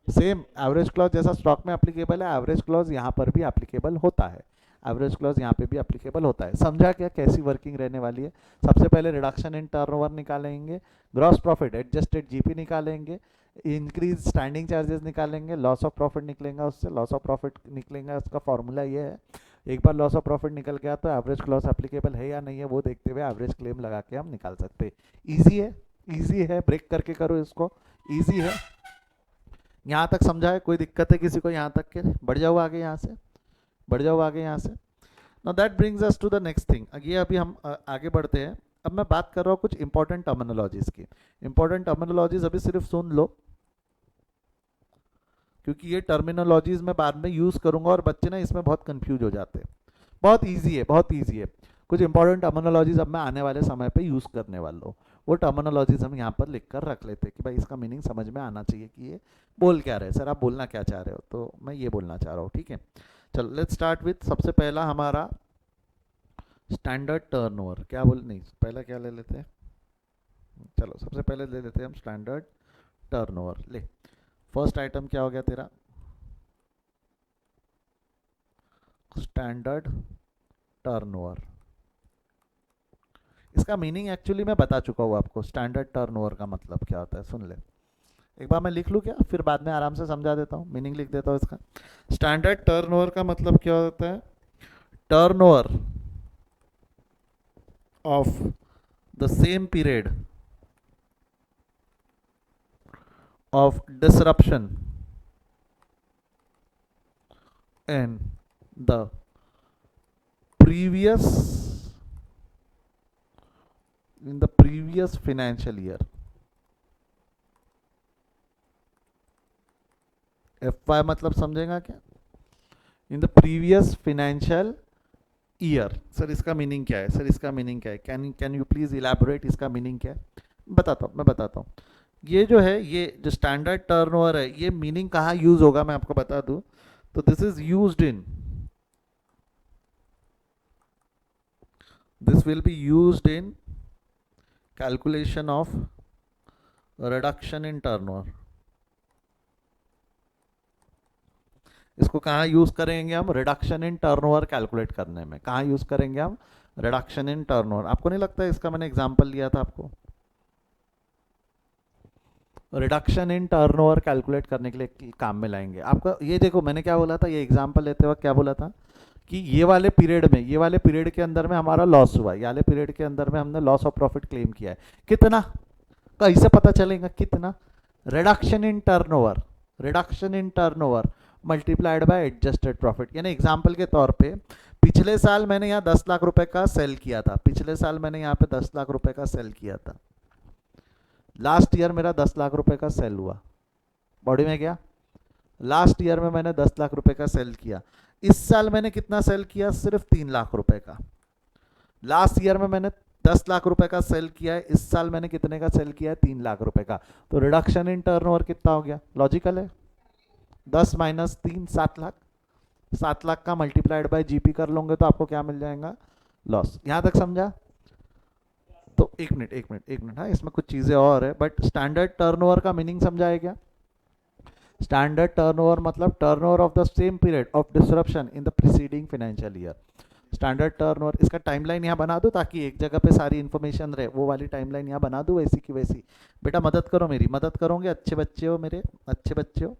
सेम एवरेज क्लॉज जैसा स्टॉक में एप्लीकेबल है, एवरेज क्लॉज यहाँ पर भी एप्लीकेबल होता है, एवरेज क्लॉज यहाँ पे भी एप्लीकेबल होता है। समझा क्या कैसी वर्किंग रहने वाली है। सबसे पहले रिडक्शन इन टर्नओवर निकालेंगे, ग्रॉस प्रॉफिट एडजस्टेड जीपी निकालेंगे, इंक्रीज स्टैंडिंग चार्जेस निकालेंगे, लॉस ऑफ प्रॉफिट निकलेगा उससे, लॉस ऑफ प्रॉफिट निकलेगा, उसका फॉर्मूला ये है, एक बार लॉस ऑफ प्रॉफिट निकल गया तो एवरेज क्लॉज एप्लीकेबल है या नहीं है वो देखते हुए एवरेज क्लेम लगा के हम निकाल सकते हैं। ईजी है, ईजी है, ब्रेक करके करो इसको, ईजी है। यहाँ तक समझा है, कोई दिक्कत है किसी को यहाँ तक के, बढ़ जाओ आगे यहाँ से, बढ़ जाओ आगे यहाँ से। Now that brings us to the next thing. ये अभी हम आगे बढ़ते हैं। अब मैं बात कर रहा हूँ कुछ इंपॉर्टेंट टर्मिनोलॉजीज की। इंपॉर्टेंट टर्मिनोलॉजीज अभी सिर्फ सुन लो, क्योंकि ये टर्मिनोलॉजीज मैं बाद में यूज करूंगा और बच्चे ना इसमें बहुत कंफ्यूज हो जाते हैं। बहुत इजी है, बहुत इजी है। कुछ इंपॉर्टेंट टर्मिनोलॉजीज अब मैं आने वाले समय पे यूज करने वाला हूँ, वो टर्मिनोलॉजीज हम यहाँ पर लिख कर रख लेते हैं कि भाई इसका मीनिंग समझ में आना चाहिए कि ये बोल क्या रहे, सर आप बोलना क्या चाह रहे हो, तो मैं ये बोलना चाह रहा हूँ, ठीक है। चलो लेट्स स्टार्ट विथ सबसे पहला हमारा स्टैंडर्ड टर्नओवर। क्या बोल, नहीं पहला क्या ले लेते हैं, चलो सबसे पहले ले लेते हैं हम स्टैंडर्ड टर्नओवर। ले, फर्स्ट आइटम क्या हो गया तेरा, स्टैंडर्ड टर्नओवर। इसका मीनिंग एक्चुअली मैं बता चुका हूँ आपको, स्टैंडर्ड टर्नओवर का मतलब क्या होता है, सुन ले एक बार मैं लिख लूँ क्या, फिर बाद में आराम से समझा देता हूँ, मीनिंग लिख देता हूँ इसका। स्टैंडर्ड टर्नओवर का मतलब क्या होता है, turnover of the same period of disruption in the previous financial year। FY मतलब समझेगा क्या, in the previous financial year. Sir इसका मीनिंग क्या है, सर इसका मीनिंग क्या है, कैन यू प्लीज इलैबोरेट, इसका मीनिंग क्या है, बताता हूँ मैं बताता हूँ। ये जो है, ये जो स्टैंडर्ड टर्नओवर है, ये मीनिंग कहाँ यूज होगा मैं आपको बता दूं। तो this is used in, this will be used in calculation of reduction in turnover. इसको कहाँ यूज करेंगे हम? रिडक्शन इन टर्नओवर कैलकुलेट करने में। कहाँ यूज करेंगे हम? Reduction in turnover. आपको नहीं लगता इसका मैंने एग्जांपल लिया था आपको? रिडक्शन इन टर्नओवर कैलकुलेट करने के लिए काम में लाएंगे आपको। ये देखो मैंने क्या बोला था, ये एग्जांपल लेते वक्त क्या बोला था कि ये वाले पीरियड में, ये वाले पीरियड के अंदर में हमारा लॉस हुआ, ये वाले पीरियड के अंदर में हमने लॉस ऑफ प्रॉफिट क्लेम किया है। कितना? कैसे पता चलेगा कितना? Reduction in turnover, reduction in turnover multiplied by adjusted profit. यानी एग्जांपल के तौर पे पिछले साल मैंने यहाँ 10 लाख रुपए का सेल किया था, पिछले साल मैंने यहाँ पे 10 लाख रुपए का सेल किया था। लास्ट ईयर मेरा 10 लाख रुपए का सेल हुआ, बॉडी में गया। लास्ट ईयर में मैंने 10 लाख रुपए का सेल किया। इस साल मैंने कितना सेल किया? सिर्फ 3 लाख रुपए का। लास्ट ईयर में मैंने 10 लाख रुपए का सेल किया है, इस साल मैंने कितने का सेल किया है? 3 लाख रुपए का। तो रिडक्शन इन टर्नओवर कितना हो गया? लॉजिकल है। 10 माइनस 3, 7 लाख। 7 लाख का मल्टीप्लाइड बाय जीपी कर लोगे तो आपको क्या मिल जाएगा? लॉस। यहां तक समझा? तो एक मिनट एक मिनट एक मिनट, हाँ इसमें कुछ चीजें और है, बट स्टैंडर्ड टर्नओवर का मीनिंग समझा है क्या? स्टैंडर्ड टर्नओवर मतलब turnover of the same period of disruption in the preceding financial year. Standard turnover, इसका टाइमलाइन यहाँ बना दो ताकि एक जगह पे सारी इन्फॉर्मेशन रहे। वो वाली टाइमलाइन यहाँ बना दो वैसी की वैसी। बेटा मदद करो मेरी, मदद करोगे? अच्छे बच्चे हो मेरे, अच्छे बच्चे हो।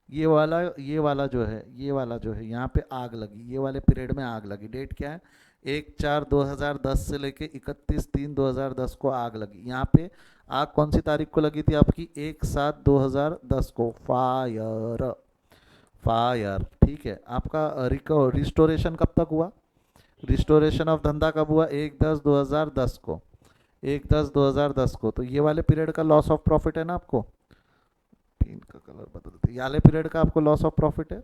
ये वाला जो है, ये वाला जो है यहाँ पे आग लगी, ये वाले पीरियड में आग लगी। डेट क्या है? 1/4/2010 से लेके 31/3/2010 को आग लगी। यहाँ पे आग कौन सी तारीख को लगी थी आपकी? 1/7/2010 को। फायर, फायर, ठीक है। आपका रिस्टोरेशन कब तक हुआ? रिस्टोरेशन ऑफ धंधा कब हुआ? 1/10/2010 को, 1/10/2010 को। तो ये वाले पीरियड का लॉस ऑफ प्रॉफिट है ना आपको। पेन का कलर बदलते, ये वाले पीरियड का आपको लॉस ऑफ प्रॉफिट है।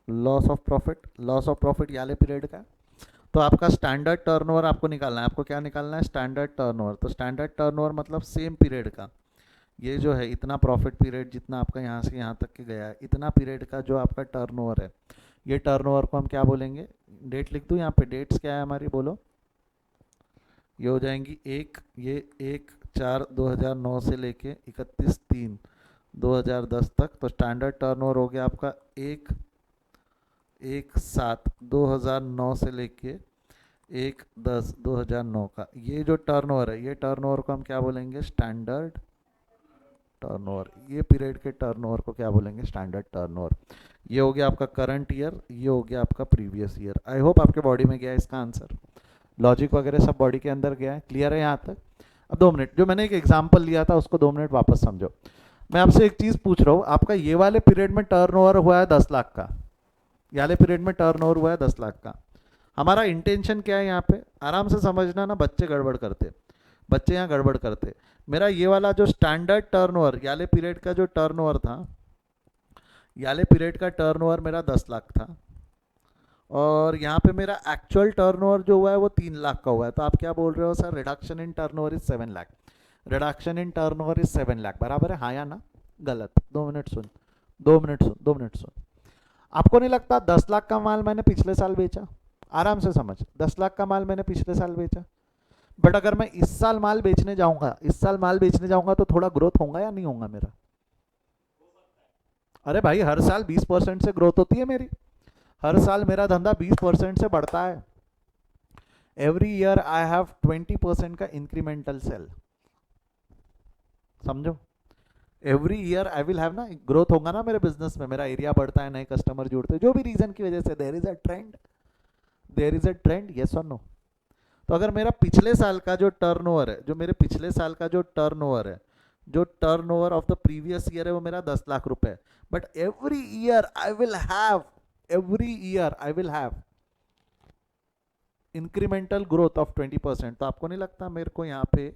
Loss of profit, loss of profit ये वाले पीरियड का। तो आपका स्टैंडर्ड टर्नओवर आपको निकालना है। आपको क्या निकालना है? Standard turnover. तो स्टैंडर्ड टर्नओवर मतलब सेम पीरियड का, ये जो है इतना प्रॉफिट पीरियड जितना आपका यहाँ से यहाँ तक के गया है, इतना पीरियड का जो आपका टर्नओवर है, ये टर्नओवर को हम क्या बोलेंगे? डेट लिख दूँ यहाँ पे? डेट्स क्या है हमारी, बोलो। ये हो जाएंगी ये 1/4/2009 से लेके 31/3/2010 तक। तो स्टैंडर्ड टर्नओवर हो गया आपका 1/7/2009 से लेके 1/10/2009 का। ये जो टर्नओवर है, ये टर्नओवर को हम क्या बोलेंगे? Standard turnover. ये पीरियड के टर्नओवर को क्या बोलेंगे? Standard turnover. ये हो गया आपका करंट ईयर, ये हो गया आपका प्रीवियस ईयर। आई होप आपके बॉडी में गया है इसका आंसर, लॉजिक वगैरह सब बॉडी के अंदर गया है। क्लियर है यहाँ तक? अब 2 मिनट, जो मैंने एक एग्जांपल लिया था उसको 2 मिनट वापस समझो। मैं आपसे एक चीज़ पूछ रहा हूँ, आपका ये वाले पीरियड में टर्नओवर हुआ है 10 लाख का, ये वाले पीरियड में टर्नओवर हुआ है 10 लाख का। हमारा इंटेंशन क्या है यहाँ पे? आराम से समझना ना, बच्चे गड़बड़ करते, बच्चे यहाँ गड़बड़ करते। मेरा ये वाला जो स्टैंडर्ड टर्नओवर, याले पीरियड का जो टर्नओवर था, याले पीरियड का टर्नओवर मेरा 10 लाख था, और यहाँ पे मेरा एक्चुअल टर्नओवर जो हुआ है वो 3 लाख का हुआ है। तो आप क्या बोल रहे हो sir? Reduction in turnover is 7 lakh. Reduction in turnover is 7 lakh, बराबर है? हाँ या ना? गलत? 2 मिनट सुन, 2 मिनट सुन, 2 मिनट सुन। आपको नहीं लगता 10 लाख का माल मैंने पिछले साल बेचा? आराम से समझ, 10 लाख का माल मैंने पिछले साल बेचा, बट अगर मैं इस साल माल बेचने जाऊंगा, इस साल माल बेचने जाऊंगा तो थोड़ा ग्रोथ होगा या नहीं होगा मेरा? अरे भाई हर साल 20% से ग्रोथ होती है मेरी, हर साल मेरा धंधा 20% से बढ़ता है। एवरी ईयर आई हैव 20% का इंक्रीमेंटल सेल, समझो। Every year I will have ना, ग्रोथ होगा ना मेरे बिजनेस में, मेरा एरिया बढ़ता है, नए कस्टमर जुड़ते हैं, जो भी रीजन की वजह से there is a trend, there is a trend, yes और नो? तो अगर मेरा पिछले साल का जो टर्नओवर है, जो मेरे पिछले साल का जो टर्नओवर है, जो turnover of the previous year है वो मेरा 10 लाख रुपए है, but every year I will have, every year I will have incremental growth of 20%। तो आपको नहीं लगता मेरे को यहाँ पे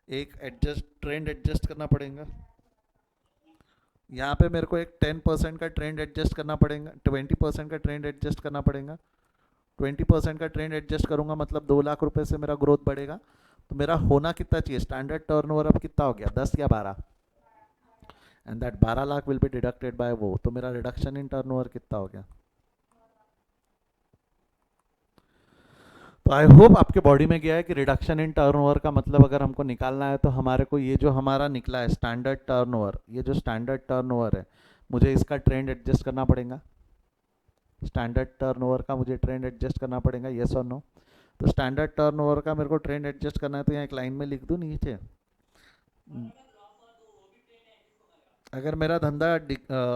एक ट्रेंड एडजस्ट करना पड़ेगा? यहाँ पे मेरे को एक 10% का ट्रेंड एडजस्ट करना पड़ेगा, 20% का ट्रेंड एडजस्ट करना पड़ेगा। 20% का ट्रेंड एडजस्ट करूंगा मतलब 2 लाख रुपए से मेरा ग्रोथ बढ़ेगा। तो मेरा होना कितना चाहिए, स्टैंडर्ड टर्नओवर अब कितना हो गया, 10 या 12, and that 12 lakh will be deducted by वो, तो मेरा रिडक्शन इन टर्नओवर कितना हो गया। तो आई होप आपके बॉडी में गया है कि रिडक्शन इन टर्नओवर का मतलब अगर हमको निकालना है तो हमारे को ये जो हमारा निकला है स्टैंडर्ड टर्नओवर, ये जो स्टैंडर्ड टर्नओवर है, मुझे इसका ट्रेंड एडजस्ट करना पड़ेगा। स्टैंडर्ड टर्नओवर का मुझे ट्रेंड एडजस्ट करना पड़ेगा, येस और नो। तो स्टैंडर्ड टर्नओवर का मेरे को ट्रेंड एडजस्ट करना है, तो यहाँ एक लाइन में लिख दूँ नीचे। अगर मेरा धंधा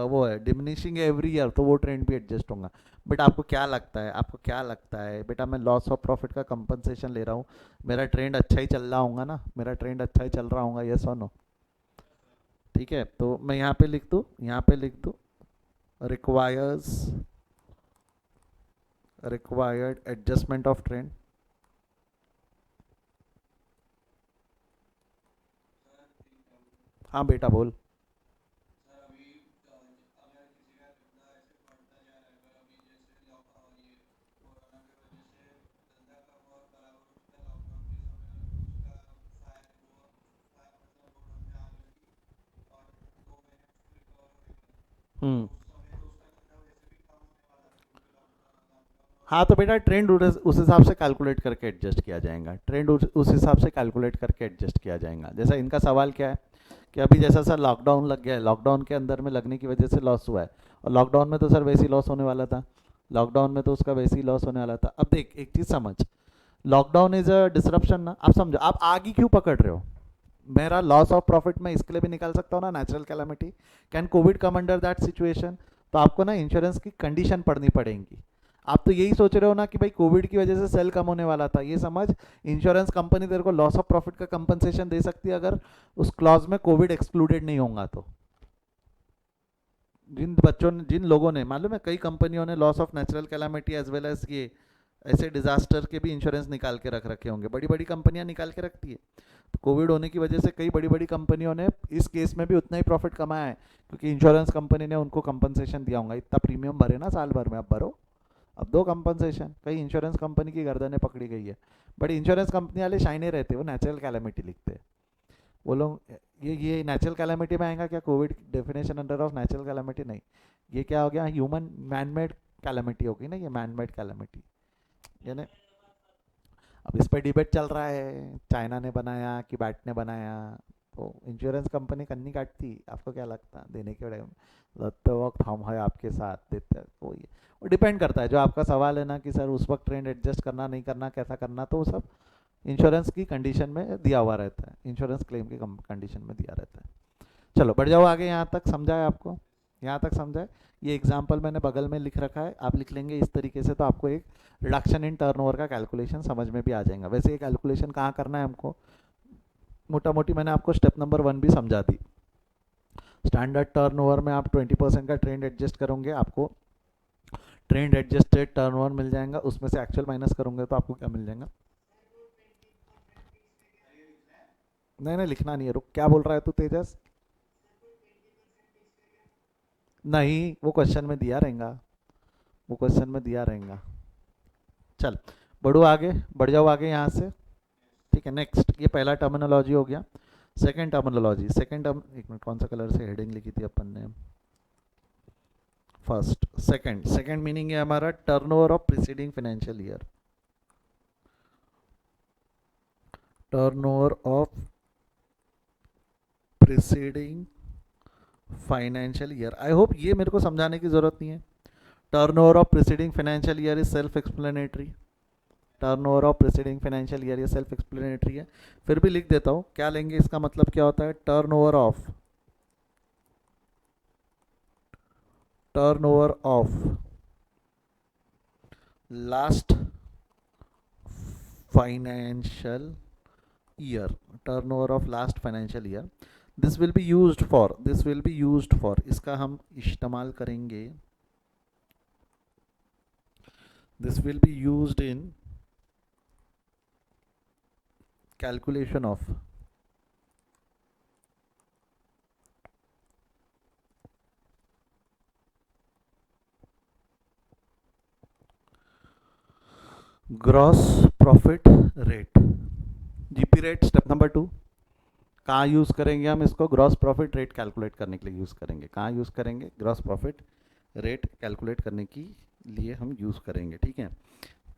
वो है डिमिनिशिंग एवरी ईयर, तो वो ट्रेंड भी एडजस्ट होगा। बट आपको क्या लगता है, आपको क्या लगता है बेटा, मैं लॉस ऑफ प्रॉफिट का कंपनसेशन ले रहा हूँ, मेरा ट्रेंड अच्छा ही चल रहा होगा ना, मेरा ट्रेंड अच्छा ही चल रहा होगा, यस और नो। ठीक है, तो मैं यहाँ पे लिख दूँ, यहाँ पे लिख दूँ requires, required adjustment of trend. हाँ बेटा बोल। हम्म। हाँ तो बेटा ट्रेंड उस हिसाब से कैलकुलेट करके एडजस्ट किया जाएगा, ट्रेंड उस हिसाब से कैलकुलेट करके एडजस्ट किया जाएगा। जैसा इनका सवाल क्या है कि अभी जैसा सर लॉकडाउन लग गया है, लॉकडाउन के अंदर में लगने की वजह से लॉस हुआ है, और लॉकडाउन में तो सर वैसे ही लॉस होने वाला था, लॉकडाउन में तो उसका वैसे ही लॉस होने वाला था। अब देख एक चीज़ समझ, लॉकडाउन इज अ डिसरप्शन ना, आप समझो, आप आग ही क्यों पकड़ रहे हो। मेरा लॉस ऑफ प्रॉफिट मैं इसके लिए भी निकाल सकता हूँ ना, natural calamity, can Covid come under that situation. तो आपको ना इंश्योरेंस की कंडीशन पढ़नी पड़ेगी। आप तो यही सोच रहे हो ना कि भाई कोविड की वजह से सेल कम होने वाला था, ये समझ, इंश्योरेंस कंपनी तेरे को लॉस ऑफ प्रॉफिट का कंपनसेशन दे सकती है अगर उस क्लॉज में कोविड एक्सक्लूडेड नहीं होगा तो। जिन बच्चों ने, जिन लोगों ने, मालूम है कई कंपनियों ने loss of natural calamity as well as ये ऐसे डिजास्टर के भी इंश्योरेंस निकाल के रख रखे होंगे, बड़ी बड़ी कंपनियां निकाल के रखती है। तो कोविड होने की वजह से कई बड़ी बड़ी कंपनियों ने इस केस में भी उतना ही प्रॉफिट कमाया है, क्योंकि इंश्योरेंस कंपनी ने उनको कंपनसेशन दिया होगा, इतना प्रीमियम भरे ना साल भर में, अब भरो, अब दो कंपनसेशन। कई इंश्योरेंस कंपनी की गर्दनें पकड़ी गई है। बट इंश्योरेंस कंपनी वाले शाइने रहते, वो नेचुरल कैलामिटी लिखते हैं वो लोग। ये नेचुरल कैलामिटी में आएगा क्या, Covid definition under of natural calamity नहीं, ये क्या हो गया, ह्यूमन मैन मेड कैलामिटी होगी ना, ये मैन मेड कैलामिटी। यानी अब इस पर डिबेट चल रहा है, चाइना ने बनाया कि बैट ने बनाया, तो इंश्योरेंस कंपनी कन्नी काटती, आपको क्या लगता है देने के टाइम, लगते वक्त हम है आपके साथ देते हैं, तो ये वो डिपेंड करता है। जो आपका सवाल है ना कि सर उस वक्त ट्रेंड एडजस्ट करना नहीं करना कैसा करना, तो वो सब इंश्योरेंस की कंडीशन में दिया हुआ रहता है, इंश्योरेंस क्लेम की कंडीशन में दिया रहता है। चलो बढ़ जाओ आगे, यहाँ तक समझा है आपको, यहाँ तक समझा है। ये एग्जाम्पल मैंने बगल में लिख रखा है, आप लिख लेंगे इस तरीके से, तो आपको एक रिडक्शन इन टर्नओवर का कैलकुलेशन समझ में भी आ जाएगा। वैसे ये कैलकुलेशन कहाँ करना है हमको, मोटा मोटी मैंने आपको स्टेप नंबर 1 भी समझा दी। स्टैंडर्ड टर्नओवर में आप 20% का ट्रेंड एडजस्ट करोगे, आपको ट्रेंड एडजस्टेड टर्नओवर मिल जाएगा, उसमें से एक्चुअल माइनस करोगे तो आपको क्या मिल जाएगा। नहीं नहीं लिखना नहीं है, रुक, क्या बोल रहा है तू तेजस। नहीं वो क्वेश्चन में दिया रहेगा, वो क्वेश्चन में दिया रहेगा। चल बढ़ो आगे, बढ़ जाओ आगे यहाँ से। ठीक है, नेक्स्ट, ये पहला टर्मिनोलॉजी हो गया। सेकंड टर्मिनोलॉजी, सेकंड टर्म, एक मिनट, कौन सा कलर से हेडिंग लिखी थी अपन ने, फर्स्ट, सेकंड, सेकंड मीनिंग है हमारा turnover of preceding financial year, turnover of preceding financial year. I hope ये मेरे को समझाने की जरूरत नहीं है, turnover of preceding financial year is self explanatory, turnover of preceding financial year ये सेल्फ एक्सप्लेनेटरी है। फिर भी लिख देता हूँ, क्या लेंगे, इसका मतलब क्या होता है, turnover of, turnover of last financial year, turnover of last financial year, this will be used for, this will be used for, इसका हम इस्तेमाल करेंगे, this will be used in calculation of gross profit rate, GP rate step number 2। कहाँ use करेंगे हम इसको? Gross profit rate calculate करने के लिए यूज़ करेंगे। कहाँ यूज़ करेंगे? ग्रॉस प्रॉफिट रेट कैलकुलेट करने के लिए हम यूज़ करेंगे, ठीक है।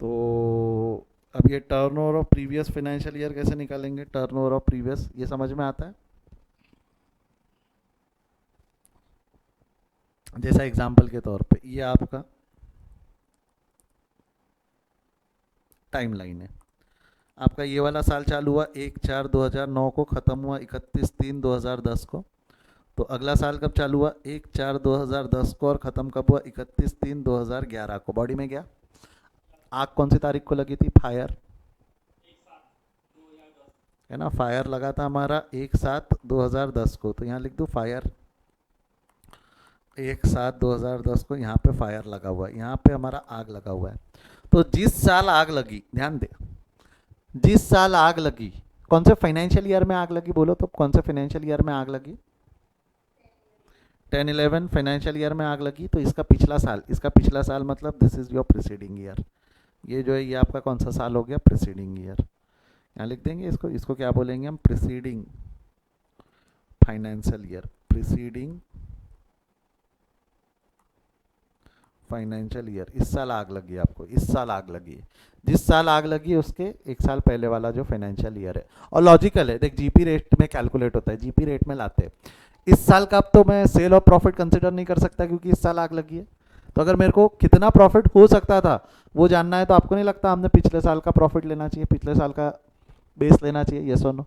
तो अब ये turnover of previous financial year कैसे निकालेंगे? टर्नओवर ऑफ प्रीवियस, ये समझ में आता है? जैसा एग्जांपल के तौर पे ये आपका टाइमलाइन है। आपका ये वाला साल चालू हुआ 1/4/2009 को, ख़त्म हुआ 31/3/2010 को। तो अगला साल कब चालू हुआ? 1/4/2010 को, और ख़त्म कब हुआ? 31/3/2011 को। बॉडी में गया, आग कौन सी तारीख को लगी थी? फायर, है ना, फायर लगा था हमारा 1/7/2010 को। तो यहाँ लिख दूँ फायर, 1/7/2010 को यहाँ पे फायर लगा हुआ है, यहाँ पे हमारा आग लगा हुआ है। तो जिस साल आग लगी, ध्यान दे, जिस साल आग लगी, कौन से फाइनेंशियल ईयर में आग लगी बोलो तो? कौन से फाइनेंशियल ईयर में आग लगी? 10-11 फाइनेंशियल ईयर में आग लगी। तो इसका पिछला साल, इसका पिछला साल मतलब this is your preceding year. ये जो है ये आपका कौन सा साल हो गया? Preceding year. यहाँ लिख देंगे इसको, इसको क्या बोलेंगे हम? Preceding financial year, preceding financial year. इस साल आग लगी आपको, इस साल आग लगी, जिस साल आग लगी उसके एक साल पहले वाला जो फाइनेंशियल ईयर है। और लॉजिकल है, देख जीपी रेट में कैलकुलेट होता है, जीपी रेट में लाते हैं। इस साल का अब तो मैं सेल और प्रॉफिट कंसिडर नहीं कर सकता क्योंकि इस साल आग लगी है। तो अगर मेरे को कितना प्रॉफिट हो सकता था वो जानना है, तो आपको नहीं लगता हमने पिछले साल का प्रॉफिट लेना चाहिए, पिछले साल का बेस लेना चाहिए? यस और नो?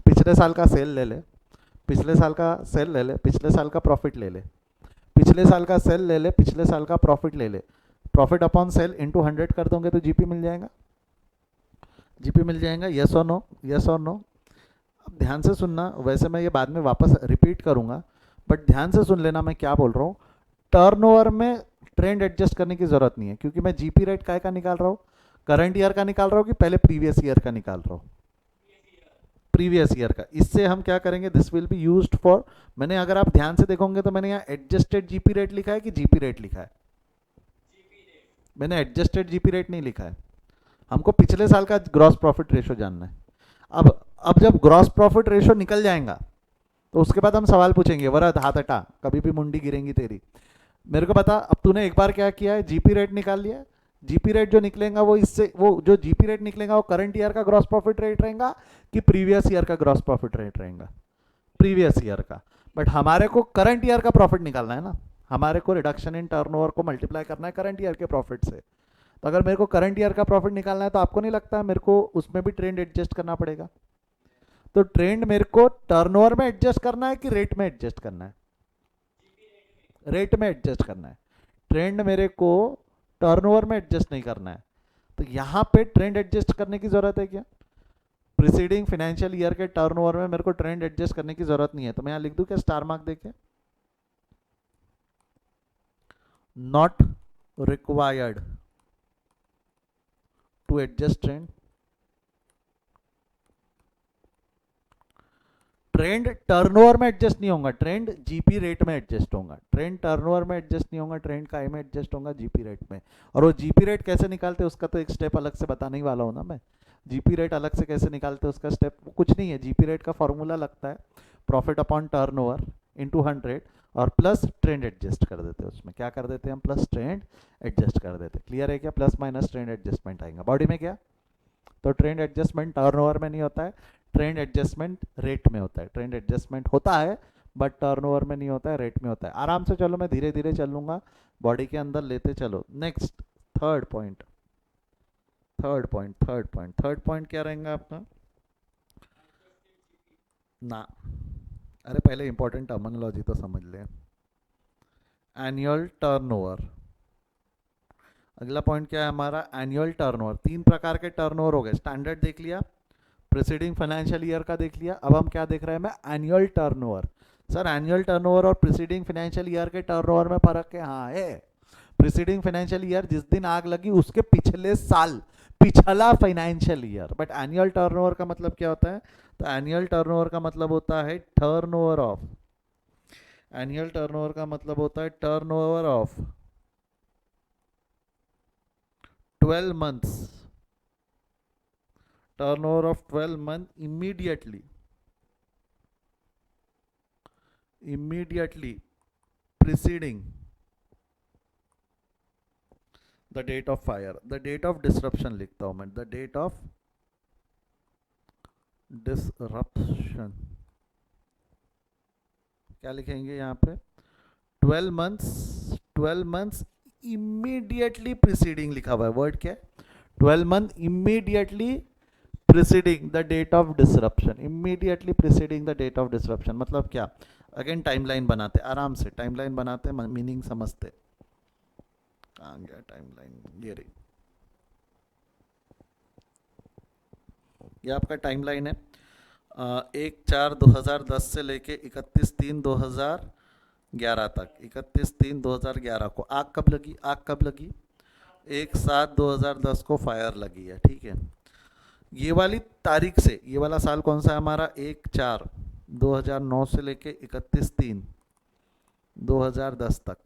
पिछले साल का सेल ले ले, पिछले साल का सेल ले ले, पिछले साल का प्रॉफिट ले ले, पिछले साल का सेल ले ले, पिछले साल का प्रॉफिट ले ले। प्रॉफिट अपॉन सेल इंटू 100 कर दोगे तो जीपी मिल जाएगा, जीपी मिल जाएगा। यस और नो? यस और नो? अब ध्यान से सुनना, वैसे मैं ये बाद में वापस रिपीट करूंगा, बट ध्यान से सुन लेना मैं क्या बोल रहा हूँ। टर्नओवर में ट्रेंड एडजस्ट करने की जरूरत नहीं है, क्योंकि मैं जीपी रेट काय का निकाल रहा हूँ? करंट ईयर का निकाल रहा हूँ कि पहले प्रीवियस ईयर का निकाल रहा हूँ? प्रीवियस ईयर का। इससे हम क्या करेंगे? This will be used for, मैंने, अगर आप ध्यान से देखोगे तो मैंने यहाँ एडजस्टेड जीपी रेट लिखा है कि जीपी रेट लिखा है? मैंने एडजस्टेड जीपी रेट नहीं लिखा है। हमको पिछले साल का ग्रॉस प्रॉफिट रेशो जानना है। अब जब ग्रॉस प्रॉफिट रेशो निकल जाएगा तो उसके बाद हम सवाल पूछेंगे, वरद हाथ हटा, कभी भी मुंडी गिरेंगी तेरी। मेरे को बता, अब तूने एक बार क्या किया है? जीपी रेट निकाल लिया। जीपी रेट जो निकलेगा वो इससे, वो जो जीपी रेट निकलेगा वो करंट ईयर का ग्रॉस प्रॉफिट रेट रहेगा कि प्रीवियस ईयर का ग्रॉस प्रॉफिट रेट रहेगा? प्रीवियस ईयर का। बट हमारे को करंट ईयर का प्रॉफिट निकालना है ना, हमारे को रिडक्शन इन टर्नओवर को मल्टीप्लाई करना है करंट ईयर के प्रॉफिट से। तो अगर मेरे को करंट ईयर का प्रॉफिट निकालना है तो आपको नहीं लगता है मेरे को उसमें भी ट्रेंड एडजस्ट करना पड़ेगा? तो ट्रेंड मेरे को टर्नओवर में एडजस्ट करना है कि रेट में एडजस्ट करना है? रेट में एडजस्ट करना है। ट्रेंड मेरे को टर्नओवर में एडजस्ट नहीं करना है। तो यहाँ पे ट्रेंड एडजस्ट करने की जरूरत है क्या? प्रीसीडिंग फाइनेंशियल ईयर के टर्नओवर में मेरे को ट्रेंड एडजस्ट करने की जरूरत नहीं है। तो मैं यहाँ लिख दूं क्या स्टार मार्क देके? Not required to adjust trend. Trend turnover में एडजस्ट नहीं होगा, ट्रेंड जीपी रेट में एडजस्ट होगा। ट्रेंड टर्नओवर में एडजस्ट नहीं होगा, ट्रेंड का में एडजस्ट होगा जीपी रेट में। और वो जीपी रेट कैसे निकालते हैं उसका तो एक स्टेप अलग से बताने ही वाला हूँ ना मैं। जीपी रेट अलग से कैसे निकालते हैं उसका स्टेप कुछ नहीं है। जीपी रेट का फॉर्मूला लगता है प्रॉफिट अपॉन टर्नओवर इंटू 100 और प्लस ट्रेंड एडजस्ट कर देते हैं। उसमें क्या कर देते हैं हम? प्लस ट्रेंड एडजस्ट कर देते हैं। क्लियर है क्या? प्लस माइनस ट्रेंड एडजस्टमेंट आएगा बॉडी में क्या? तो ट्रेंड एडजस्टमेंट टर्नओवर में नहीं होता है, ट्रेंड एडजस्टमेंट रेट में होता है। ट्रेंड एडजस्टमेंट होता है बट टर्नओवर में नहीं होता है, रेट में होता है। आराम से चलो, मैं धीरे धीरे चलूंगा, बॉडी के अंदर लेते चलो। Next third point, third point क्या रहेगा आपका? ना, अरे पहले इंपॉर्टेंट टर्मिनोलॉजी तो समझ ले। एनुअल टर्नओवर, अगला पॉइंट क्या है हमारा? Annual turnover. तीन प्रकार के टर्नओवर हो गए। स्टैंडर्ड देख लिया, प्रीसीडिंग फाइनेंशियल ईयर का देख लिया, अब हम क्या देख रहे हैं? मैं annual turnover. Sir annual turnover और प्रीसीडिंग फाइनेंशियल ईयर के टर्नओवर में फर्क है? हाँ है। प्रीसीडिंग फाइनेंशियल ईयर जिस दिन आग लगी उसके पिछले साल, पिछला financial year. But annual turnover का मतलब क्या होता है? तो एनुअल टर्नओवर का मतलब होता है टर्नओवर ऑफ, एनुअल टर्नओवर का मतलब होता है turnover of 12 months, turnover of 12 month immediately preceding the date of fire, the date of disruption लिखता हूं मैं, the date of disruption, क्या लिखेंगे यहाँ पे? 12 months, 12 months immediately preceding लिखा हुआ है, वर्ड क्या है? 12 month immediately preceding the date of disruption, immediately preceding the date of disruption मतलब क्या? अगेन टाइमलाइन बनाते, आराम से टाइमलाइन बनाते, मीनिंग समझते। कहाँ गया टाइमलाइन? ये रही, ये आपका टाइमलाइन है। 1/4/2010 से लेके 31/3/2011 तक, 31/3/2011 को आग कब लगी? आग कब लगी? 1/7/2010 को फायर लगी है, ठीक है। ये वाली तारीख से, ये वाला साल कौन सा है हमारा? 1/4/2009 से लेके 31/3/2010 तक।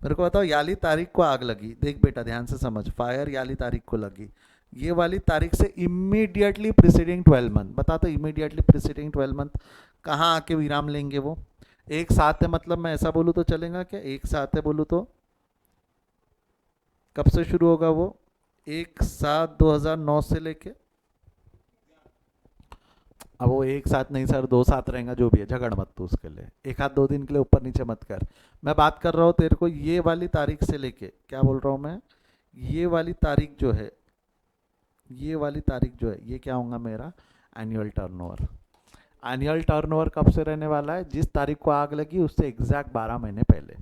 मेरे को बताओ, याली तारीख को आग लगी, देख बेटा ध्यान से समझ, फायर याली तारीख को लगी, ये वाली तारीख से इमीडिएटली प्रीसीडिंग 12 मंथ, बता तो इमीडिएटली प्रीसीडिंग 12 मंथ कहाँ आके विराम लेंगे वो? एक साथ है, मतलब मैं ऐसा बोलूँ तो चलेगा क्या? एक साथ है बोलूँ तो कब से शुरू होगा वो? 1/7/2009 से लेके, अब वो एक साथ नहीं सर, 2 साथ रहेगा, जो भी है, झगड़ मत तू उसके लिए, एक आध 2 दिन के लिए ऊपर नीचे मत कर। मैं बात कर रहा हूँ तेरे को ये वाली तारीख से लेके, क्या बोल रहा हूँ मैं? ये वाली तारीख जो है, ये वाली तारीख जो है, ये क्या होगा मेरा? Annual turnover. एनुअल टर्नओवर कब से रहने वाला है? जिस तारीख को आग लगी उससे एग्जैक्ट 12 महीने पहले,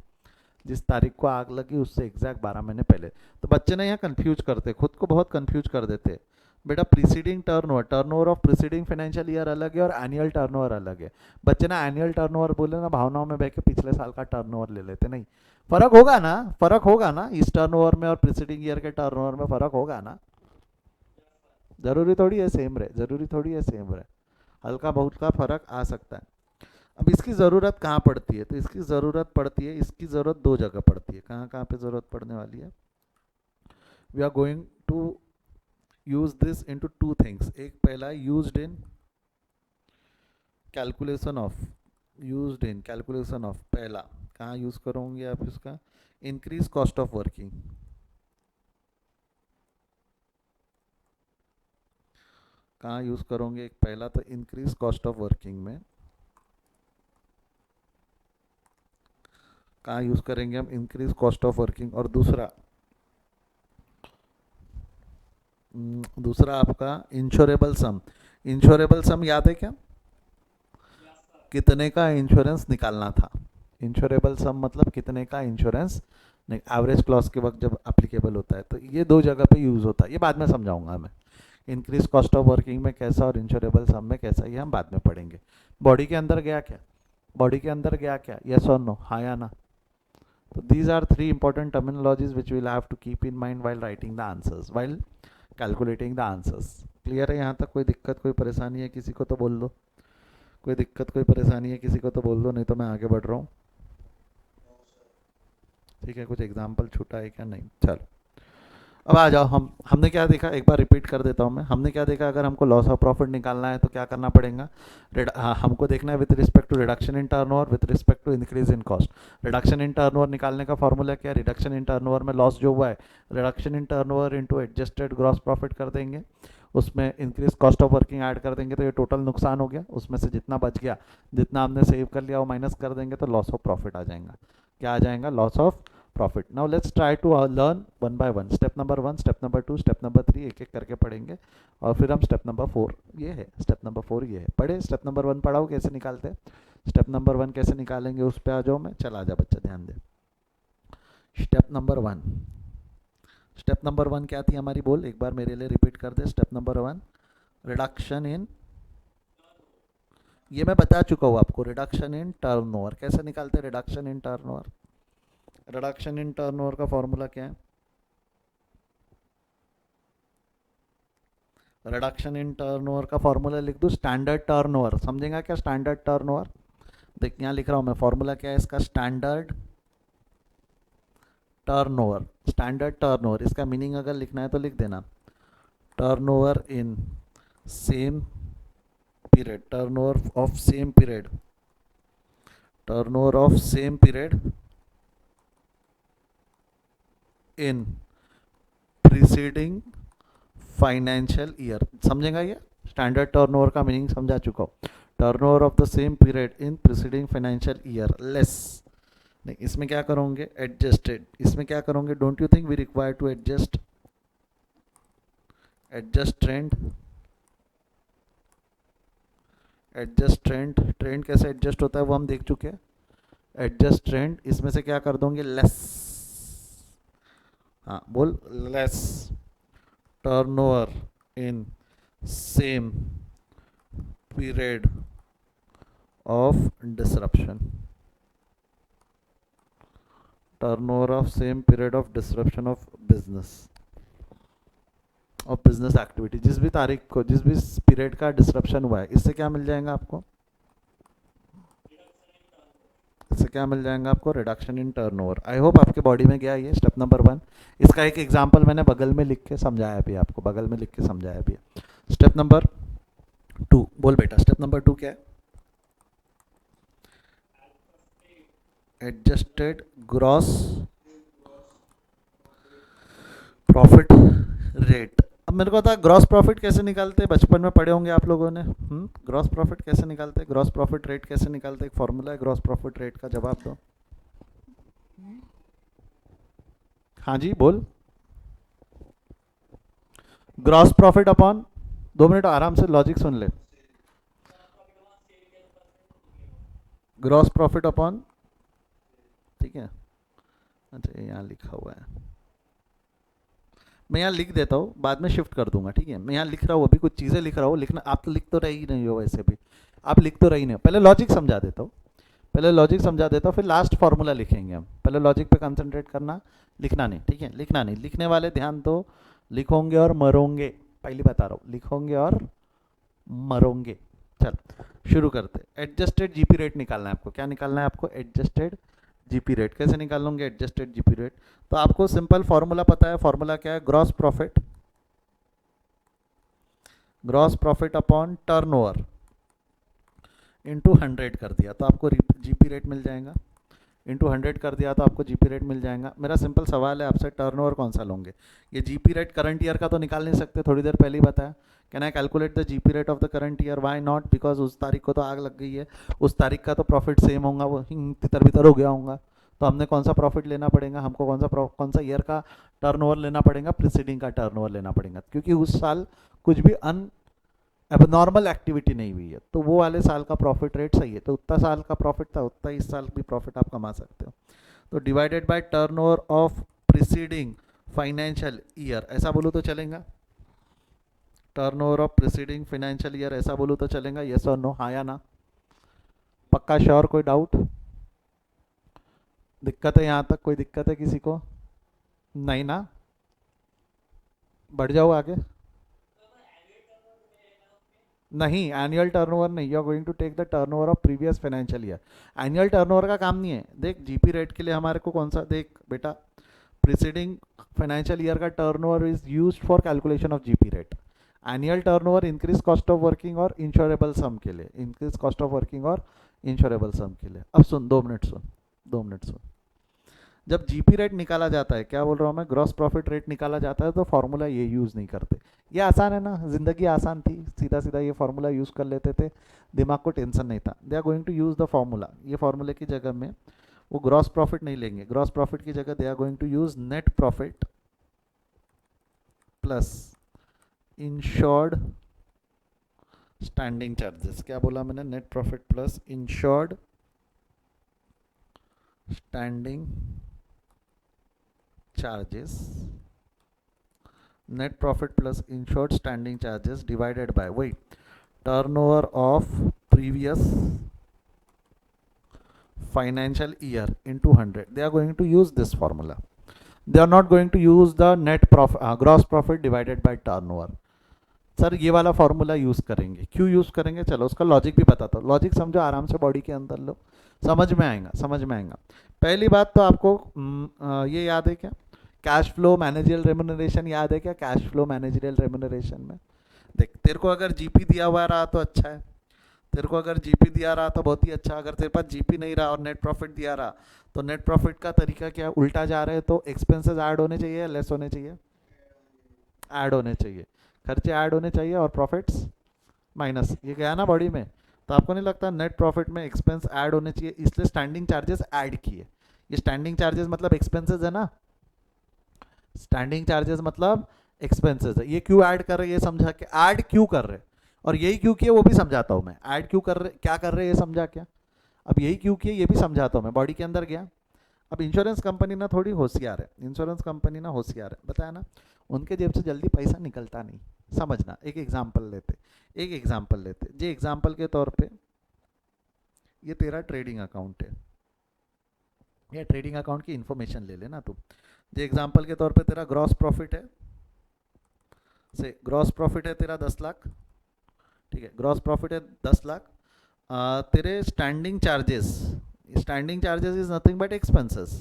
जिस तारीख को आग लगी उससे एग्जैक्ट 12 महीने पहले। तो बच्चे ना यहाँ कंफ्यूज करते, खुद को बहुत कंफ्यूज कर देते। बेटा preceding turnover, turnover of preceding financial year अलग है और एनुअल टर्नओवर अलग है। बच्चे ना एनुअल टर्नओवर बोले ना, भावनाओं में बह के पिछले साल का टर्नओवर ले लेते। नहीं, फर्क होगा ना, फर्क होगा ना, इस टर्नओवर में और प्रीसीडिंग ईयर के टर्नओवर में फर्क होगा ना। जरूरी थोड़ी है सेम रहे, जरूरी थोड़ी है सेम रहे, हल्का बहुत का फर्क आ सकता है। अब इसकी ज़रूरत कहाँ पड़ती है? तो इसकी ज़रूरत पड़ती है, इसकी ज़रूरत 2 जगह पड़ती है। कहाँ कहाँ पे ज़रूरत पड़ने वाली है? We are going to use this into 2 things. एक पहला used in calculation of, used in calculation of, पहला कहाँ यूज़ करोगे आप इसका? Increase cost of working. कहाँ यूज़ करोगे? एक पहला तो इंक्रीज कॉस्ट ऑफ वर्किंग में, कहाँ यूज़ करेंगे हम? Increase cost of working. और दूसरा, दूसरा आपका इंश्योरेबल सम। इंश्योरेबल सम याद है क्या? कितने का इंश्योरेंस निकालना था? इंश्योरेबल सम मतलब कितने का इंश्योरेंस, एवरेज क्लॉज के वक्त जब एप्लीकेबल होता है। तो ये 2 जगह पे यूज़ होता है, ये बाद में समझाऊंगा मैं। इंक्रीज कॉस्ट ऑफ वर्किंग में कैसा और इंश्योरेबल सम में कैसा, ये हम बाद में पढ़ेंगे। बॉडी के अंदर गया क्या? बॉडी के अंदर गया क्या? यस और नो, हाँ या ना? तो these are 3 important terminologies which we'll have to keep in mind while writing the answers, while calculating the answers. Clear है यहाँ तक? कोई दिक्कत कोई परेशानी है किसी को तो बोल दो, कोई दिक्कत कोई परेशानी है किसी को तो बोल दो, नहीं तो मैं आगे बढ़ रहा हूँ। ठीक है, कुछ एग्जाम्पल छूटा है क्या? नहीं, चलो अब आ जाओ। हमने क्या देखा, एक बार रिपीट कर देता हूँ मैं। हमने क्या देखा? अगर हमको लॉस ऑफ प्रॉफिट निकालना है तो क्या करना पड़ेगा? हमको देखना है with respect to reduction in turnover, with respect to increase in cost. Reduction in turnover निकालने का फॉर्मूला क्या है? रिडक्शन इन टर्नओवर में लॉस जो हुआ है, reduction in turnover into adjusted gross profit कर देंगे, उसमें increase cost of working add कर देंगे, तो ये टोटल नुकसान हो गया। उसमें से जितना बच गया, जितना हमने सेव कर लिया वो माइनस कर देंगे, तो लॉस ऑफ प्रॉफिट आ जाएगा। क्या आ जाएगा? Loss of profit. Now let's try to learn one by one. Step number 1, step number 2, step number 3 एक एक करके पढ़ेंगे, और फिर हम स्टेप नंबर 4, ये है स्टेप नंबर 4, ये है। पढ़े? स्टेप नंबर 1 पढ़ाओ कैसे निकालते हैं, स्टेप नंबर 1 कैसे निकालेंगे उस पर आ जाओ। मैं चला जा बच्चा, ध्यान दे। स्टेप नंबर 1, स्टेप नंबर 1 क्या थी हमारी? बोल एक बार मेरे लिए रिपीट कर दे। स्टेप नंबर 1 रिडक्शन इन, ये मैं बता चुका हूँ आपको, रिडक्शन इन टर्नओवर। कैसे निकालते हैं reduction in turnover? Reduction in turnover का फॉर्मूला क्या है? रिडक्शन इन टर्नओवर का फॉर्मूला लिख दूँ, स्टैंडर्ड टर्नओवर। समझेगा क्या स्टैंडर्ड टर्नओवर? देख यहाँ लिख रहा हूँ मैं, फॉर्मूला क्या है इसका? स्टैंडर्ड टर्नओवर, स्टैंडर्ड टर्नओवर, इसका मीनिंग अगर लिखना है तो लिख देना, turnover in same period, turnover of same period, turnover of same period in preceding financial year. समझेगा ये? स्टैंडर्ड टर्नओवर का मीनिंग समझा चुका हूँ। Turnover of the same period in preceding financial year less, नहीं इसमें क्या करोगे, एडजस्टेड, इसमें क्या करोगे, don't you think we require to adjust, adjust trend, adjust trend, trend कैसे एडजस्ट होता है वो हम देख चुके हैं, एडजस्ट ट्रेंड, इसमें से क्या कर दोगे, लेस, हाँ बोल, less turnover in same period of disruption, turnover of same period of disruption of business, of business activity, जिस भी तारीख को, जिस भी पीरियड का डिसरप्शन हुआ है, इससे क्या मिल जाएगा आपको, इससे क्या मिल जाएगा आपको, reduction in turnover. I hope आपके बॉडी में गया ये स्टेप नंबर 1। इसका एक एग्जांपल मैंने बगल में लिख के समझाया भी आपको, बगल में लिख के समझाया भी। स्टेप नंबर 2 बोल बेटा, स्टेप नंबर 2 क्या है, एडजस्टेड ग्रॉस प्रॉफिट रेट। अब मेरे को पता है ग्रॉस प्रॉफिट कैसे निकालते हैं, बचपन में पढ़े होंगे आप लोगों ने, ग्रॉस प्रॉफिट कैसे निकालते हैं, ग्रॉस प्रॉफिट रेट कैसे निकालते हैं, एक फॉर्मूला है ग्रॉस प्रॉफिट रेट का, जवाब दो। हाँ जी बोल, ग्रॉस प्रॉफिट अपॉन, 2 मिनट आराम से लॉजिक सुन ले, ग्रॉस प्रॉफिट अपॉन, ठीक है, अच्छा यहाँ लिखा हुआ है, मैं यहाँ लिख देता हूँ, बाद में शिफ्ट कर दूंगा, ठीक है, मैं यहाँ लिख रहा हूँ, अभी कुछ चीज़ें लिख रहा हूँ, लिखना आप तो लिख तो रही नहीं हो, वैसे भी आप लिख तो रही नहीं हो, पहले लॉजिक समझा देता हूँ, पहले लॉजिक समझा देता हूँ, फिर लास्ट फार्मूला लिखेंगे हम, पहले लॉजिक पे कंसंट्रेट करना, लिखना नहीं, ठीक है, लिखना नहीं, लिखने वाले ध्यान दो, लिखोगे और मरोगे, पहले बता रहा हूँ, लिखोगे और मरोगे। चल शुरू करते, एडजस्टेड जीपी रेट निकालना है आपको, क्या निकालना है आपको, एडजस्टेड जीपी रेट, कैसे निकाल लोगे एडजस्टेड जीपी रेट, तो आपको सिंपल फॉर्मूला पता है, फॉर्मूला क्या है, gross profit, gross profit upon turnover into 100 कर दिया तो आपको जीपी रेट मिल जाएगा, इंटू 100 कर दिया तो आपको जीपी रेट मिल जाएगा। मेरा सिंपल सवाल है आपसे, टर्नओवर कौन सा लोगे, ये जीपी रेट करंट ईयर का तो निकाल नहीं सकते, थोड़ी देर पहले ही बताया, can I calculate the GP rate of the current year, why not, because उस तारीख को तो आग लग गई है, उस तारीख का तो प्रॉफिट सेम होगा, वो तितर बितर हो गया होगा, तो हमने कौन सा प्रॉफिट लेना पड़ेगा, हमको कौन सा ईयर का टर्नओवर लेना पड़ेगा, प्रीसीडिंग का टर्नओवर लेना पड़ेगा, क्योंकि उस साल कुछ भी एबनॉर्मल एक्टिविटी नहीं हुई है, तो वो वाले साल का प्रॉफिट रेट सही है, तो उतना साल का प्रॉफिट था उतना इस साल भी प्रॉफिट आप कमा सकते हो, तो divided by turnover of preceding financial year, ऐसा बोलूँ तो चलेगा, turnover of preceding financial year ऐसा बोलूँ तो चलेगा, यस और नो, हाँ या ना, पक्का श्योर, कोई डाउट, दिक्कत है यहाँ तक, कोई दिक्कत है किसी को, नहीं ना, बढ़ जाओ आगे, नहीं एनुअल टर्नओवर नहीं, you are going to take the turnover of previous financial year, annual turnover का काम नहीं है, देख जीपी रेट के लिए हमारे को कौन सा, देख बेटा प्रीसीडिंग फाइनेंशियल ईयर का turnover is used for calculation of GP rate, annual turnover increase cost of working और इंश्योरेबल सम के लिए, इंक्रीज कॉस्ट ऑफ वर्किंग और इंश्योरेबल सम के लिए। अब सुन, 2 मिनट सुन, 2 मिनट सुन, जब जीपी रेट निकाला जाता है, क्या बोल रहा हूँ मैं, ग्रॉस प्रॉफिट रेट निकाला जाता है, तो फार्मूला ये यूज़ नहीं करते, ये आसान है ना, ज़िंदगी आसान थी, सीधा सीधा ये फार्मूला यूज़ कर लेते थे, दिमाग को टेंशन नहीं था, they are going to use the formula, ये फार्मूले की जगह में वो ग्रॉस प्रॉफिट नहीं लेंगे, ग्रॉस प्रॉफिट की जगह they are going to use net profit plus insured standing charges, क्या बोला मैंने, net profit plus insured standing charges, net profit plus insured standing charges divided by wait turnover of previous financial year into 100, they are going to use this formula, they are not going to use the net profit gross profit divided by turnover, sir ये वाला formula use करेंगे, क्यों use करेंगे, चलो उसका logic भी बताता हूँ। लॉजिक समझो आराम से, बॉडी के अंदर लो, समझ में आएगा, समझ में आएगा। पहली बात तो आपको ये याद है क्या, कैश फ्लो मैनेजरियल रेम्यूनरेशन याद है क्या? कैश फ्लो मैनेजरियल रेम्यूनरेशन में देख, तेरे को अगर जीपी दिया हुआ रहा तो अच्छा है, तेरे को अगर जीपी दिया रहा तो बहुत ही अच्छा। अगर तेरे पास जीपी नहीं रहा और नेट प्रॉफिट दिया रहा, तो नेट प्रॉफिट का तरीका क्या, उल्टा जा रहे हैं तो एक्सपेंसेस ऐड होने चाहिए या लेस होने चाहिए? ऐड होने चाहिए, खर्चे ऐड होने चाहिए और प्रॉफिट्स माइनस। ये गया ना बॉडी में, तो आपको नहीं लगता नेट प्रॉफिट में एक्सपेंस ऐड होने चाहिए, इसलिए स्टैंडिंग चार्जेस ऐड किए। ये स्टैंडिंग चार्जेस मतलब एक्सपेंसेस है ना, स्टैंडिंग चार्जेस मतलब एक्सपेंसेस है। ये क्यों ऐड कर रहे हैं ये समझा के, ऐड क्यों कर रहे हैं और यही क्यों किए वो भी समझाता हूँ मैं। ऐड क्यों कर रहे, क्या कर रहे हैं ये समझा क्या, अब यही क्यों किए ये भी समझाता हूँ मैं। बॉडी के अंदर गया, अब इंश्योरेंस कंपनी ना थोड़ी होशियार है, इंश्योरेंस कंपनी ना होशियार है, बताया ना, उनके जेब से जल्दी पैसा निकलता नहीं। समझना, एक एग्जाम्पल लेते, एक एग्जाम्पल लेते जी, एग्जाम्पल के तौर पे ये तेरा ट्रेडिंग अकाउंट है, ये ट्रेडिंग अकाउंट की इन्फॉर्मेशन ले लेना तू। जो एग्जाम्पल के तौर पे तेरा ग्रॉस प्रॉफिट है, से ग्रॉस प्रॉफिट है तेरा 10 लाख, ठीक है, ग्रॉस प्रॉफिट है 10 लाख। तेरे standing charges, standing charges is nothing but expenses,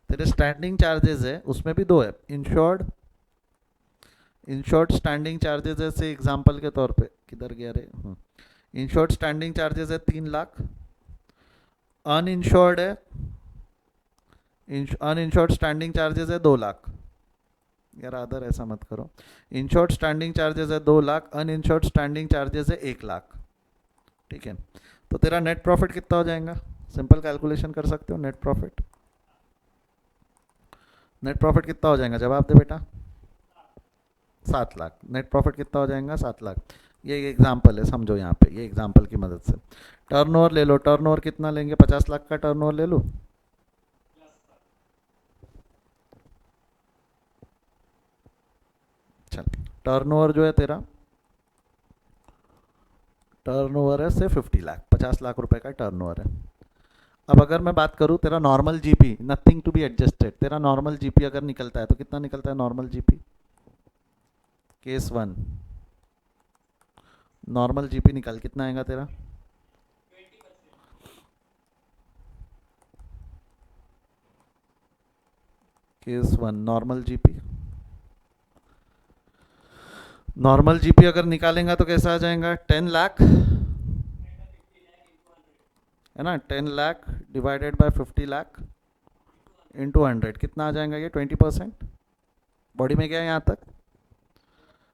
तेरे स्टैंडिंग चार्जेस है उसमें भी दो है, इंश्योर्ड, इंश्योर्ड स्टैंडिंग चार्जेस है, से एग्जाम्पल के तौर पे किधर गया रे, इंश्योर्ड स्टैंडिंग चार्जेस है 3 लाख, अनइंश्योर्ड है, अनइंश्योर्ड स्टैंडिंग चार्जेस है 2 लाख। यार अदर ऐसा मत करो, इंश्योर्ड स्टैंडिंग चार्जेस है 2 लाख, अनइंश्योर्ड स्टैंडिंग चार्जेस है 1 लाख, ठीक है। तो तेरा नेट प्रॉफिट कितना हो जाएगा, सिंपल कैलकुलेशन कर सकते हो, नेट प्रॉफिट, नेट प्रॉफिट कितना हो जाएगा, जवाब दे बेटा। 7 लाख। नेट प्रॉफिट कितना हो जाएगा, 7 लाख। ये एग्जाम्पल है, समझो यहाँ पे, ये एग्जाम्पल की मदद से टर्नओवर ले लो, टर्नओवर कितना लेंगे, 50 लाख का टर्नओवर ले लो। चल, टर्नओवर जो है तेरा, टर्नओवर है से 50 लाख, 50 लाख रुपए का टर्नओवर है। अब अगर मैं बात करूँ तेरा normal GP, nothing to be adjusted, तेरा नॉर्मल जीपी अगर निकलता है तो कितना निकलता है normal GP, case 1, normal GP निकल कितना आएगा तेरा, case 1 normal GP, normal GP अगर निकालेंगे तो कैसा आ जाएगा, 10 लाख है ना, 10 lakh divided by 50 lakh into 100, कितना आ जाएगा ये, 20%। बॉडी में गया यहाँ तक,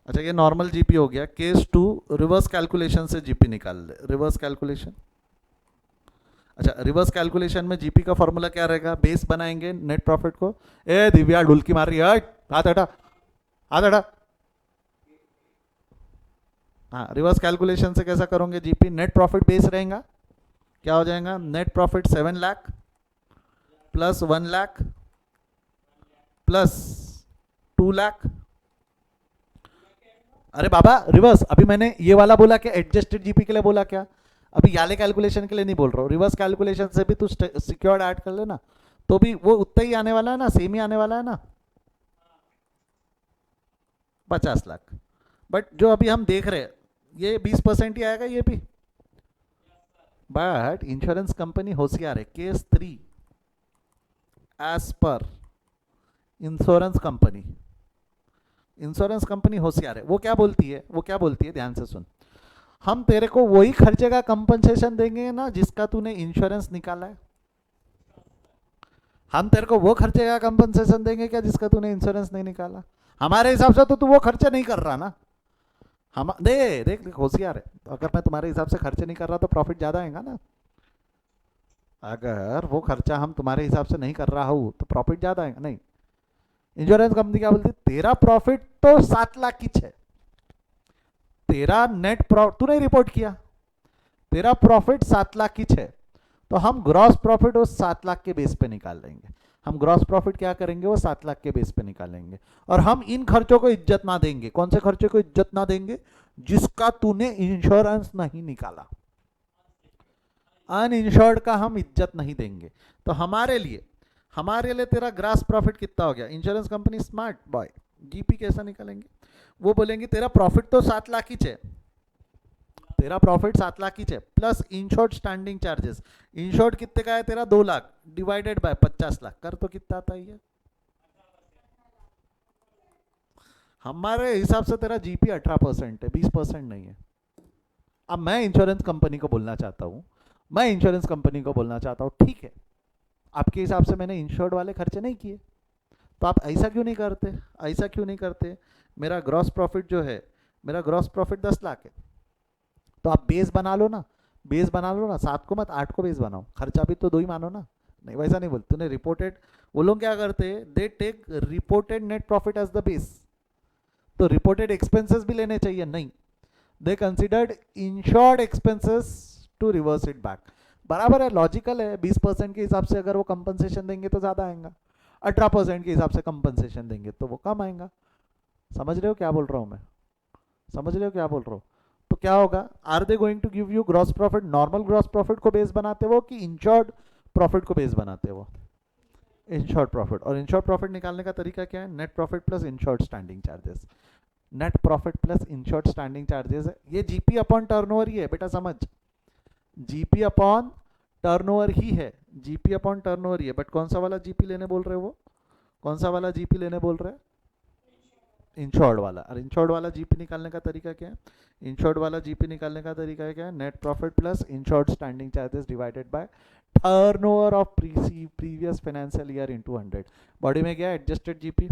अच्छा ये नॉर्मल जीपी हो गया। केस 2 रिवर्स कैलकुलेशन से जीपी निकाल ले, रिवर्स कैलकुलेशन। अच्छा, रिवर्स कैलकुलेशन में जीपी का फॉर्मूला क्या रहेगा, बेस बनाएंगे नेट प्रॉफिट को, ए दिव्या ढुलकी मार रही है, हाथ हटा, हाथ हटा। हाँ, रिवर्स कैलकुलेशन से कैसा करोगे, जीपी नेट प्रॉफिट बेस रहेगा, क्या हो जाएगा, net profit 7 lakh plus 1 lakh plus 2 lakh. अरे बाबा रिवर्स, अभी मैंने ये वाला बोला क्या, एडजस्टेड जीपी के लिए बोला क्या, अभी याले कैलकुलेशन के लिए नहीं बोल रहा हूँ। रिवर्स कैलकुलेशन से भी तू सिक्योर्ड ऐड कर लेना, तो भी वो उतना ही आने वाला है ना, सेम ही आने वाला है ना, 50 लाख। बट जो अभी हम देख रहे हैं ये 20% ही आएगा ये भी। बट इंश्योरेंस कंपनी होशियार है, case 3 as per insurance company, insurance company होशियार है, वो क्या बोलती है, वो क्या बोलती है, ध्यान से सुन, हम तेरे को वही खर्चे का कंपनसेशन देंगे ना जिसका तूने इंश्योरेंस निकाला है। हम तेरे को वो खर्चे का कंपनसेशन देंगे क्या जिसका तूने इंश्योरेंस नहीं निकाला, हमारे हिसाब से तो तू वो खर्चे नहीं कर रहा ना। हम देख देख देख होशियार है, तो अगर मैं तुम्हारे हिसाब से खर्चे नहीं कर रहा तो प्रॉफिट ज़्यादा आएगा ना, अगर वो खर्चा हम तुम्हारे हिसाब से नहीं कर रहा हूँ तो प्रॉफिट ज़्यादा आएगा नहीं। इंश्योरेंस कंपनी क्या बोलती, तेरा प्रॉफिट तो 7 लाख की है, तेरा नेट प्रॉफिट तूने रिपोर्ट किया, तेरा प्रॉफिट 7 लाख की है, तो हम ग्रॉस प्रॉफिट उस 7 लाख के बेस पे निकाल लेंगे। हम ग्रॉस प्रॉफिट क्या करेंगे, वो 7 लाख के बेस पे निकालेंगे, और हम इन खर्चों को इज्जत ना देंगे। कौन से खर्चों को इज्जत ना देंगे, जिसका तूने इंश्योरेंस नहीं निकाला, अनइंश्योर्ड का हम इज्जत नहीं देंगे। तो हमारे लिए तेरा ग्रास प्रॉफिट कितना हो गया, insurance company smart boy, GP कैसा निकालेंगे? वो बोलेंगे तेरा प्रॉफिट तो 7 लाख ही है, तेरा प्रॉफिट 7 लाख ही है, plus insured standing charges. Insured कितने का है तेरा? 2 लाख डिवाइडेड बाय 50 लाख, कर तो कितना आता है ये? हमारे हिसाब से तेरा जीपी 18% है, 20% नहीं है। अब मैं इंश्योरेंस कंपनी को बोलना चाहता हूँ, मैं इंश्योरेंस कंपनी को बोलना चाहता हूँ, ठीक है आपके हिसाब से मैंने इंश्योर्ड वाले खर्चे नहीं किए, तो आप ऐसा क्यों नहीं करते? ऐसा क्यों नहीं करते? मेरा ग्रॉस प्रॉफिट जो है, मेरा ग्रॉस प्रॉफिट 10 लाख है, तो आप बेस बना लो ना, बेस बना लो ना, 7 को मत 8 को बेस बनाओ, खर्चा भी तो 2 ही मानो ना। नहीं वैसा नहीं बोल, तूने रिपोर्टेड, वो लोग क्या करते हैं, they take reported net profit as the base, तो रिपोर्टेड एक्सपेंसेस भी लेने चाहिए, नहीं, they considered insured expenses to reverse it back. बराबर है, लॉजिकल है, 20% के हिसाब से अगर वो कंपनसेशन देंगे तो ज़्यादा आएगा, 18% के हिसाब से कंपनसेशन देंगे तो वो कम आएगा। समझ रहे हो क्या बोल रहा हूँ मैं? समझ रहे हो क्या बोल रहा हूँ? तो क्या होगा, are they going to give you gross profit, normal gross profit को बेस बनाते हो कि इंश्योर्ड प्रॉफिट को बेस बनाते हो? Insured profit. और इंश्योर्ड प्रॉफिट निकालने का तरीका क्या है? Net profit plus insured standing charges. Net profit plus insured standing charges है, ये जीपी अपॉन टर्नओवर ही है बेटा, समझ, जीपी अपॉन टर्नओवर ही है, जीपी अपॉन टर्नओवर ही है। बट कौन सा वाला जीपी लेने बोल रहे हो? वो कौन सा वाला जीपी लेने बोल रहे हैं? इंश्योर्ड वाला। और इंश्योर्ड वाला जीपी निकालने का तरीका क्या है? इंश्योर्ड वाला जीपी निकालने का तरीका क्या है? Net profit plus insured standing charges divided bye turnover of previous financial year into 100। Body में क्या है? Adjusted GP.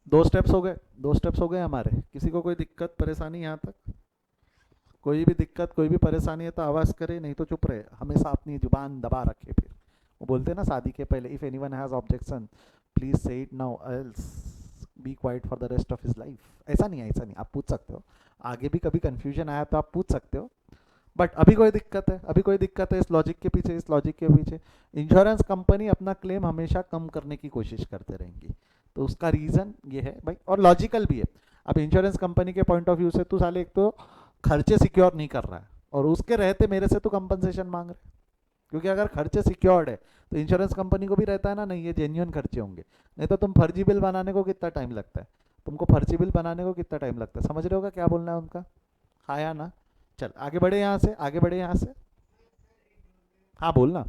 दो स्टेप्स हो गए, दो स्टेप्स हो गए हमारे। किसी को कोई दिक्कत परेशानी यहाँ तक? कोई भी दिक्कत, कोई भी परेशानी है तो आवाज़ करे, नहीं तो चुप रहे, हमेशा अपनी जुबान दबा रखे। फिर वो बोलते हैं ना शादी के पहले, if anyone has objection please say it now else be quiet for the rest of his life. ऐसा नहीं है, ऐसा नहीं, आप पूछ सकते हो, आगे भी कभी कन्फ्यूजन आया तो आप पूछ सकते हो। बट अभी कोई दिक्कत है? अभी कोई दिक्कत है इस लॉजिक के पीछे? इस लॉजिक के पीछे इंश्योरेंस कंपनी अपना क्लेम हमेशा कम करने की कोशिश करते रहेंगी, तो उसका रीज़न ये है भाई, और लॉजिकल भी है। अब इंश्योरेंस कंपनी के पॉइंट ऑफ व्यू से तू साले एक तो खर्चे सिक्योर नहीं कर रहा है, और उसके रहते मेरे से तो कंपनसेशन मांग रहे हैं, क्योंकि अगर खर्चे सिक्योर्ड है तो इंश्योरेंस कंपनी को भी रहता है ना, नहीं ये जेन्युइन खर्चे होंगे। नहीं तो तुम फर्जी बिल बनाने को कितना टाइम लगता है, तुमको फर्जी बिल बनाने को कितना टाइम लगता है? समझ रहे होगा क्या बोलना है उनका? हाँ या ना? चल आगे बढ़े यहाँ से, आगे बढ़े यहाँ से। हाँ बोलना।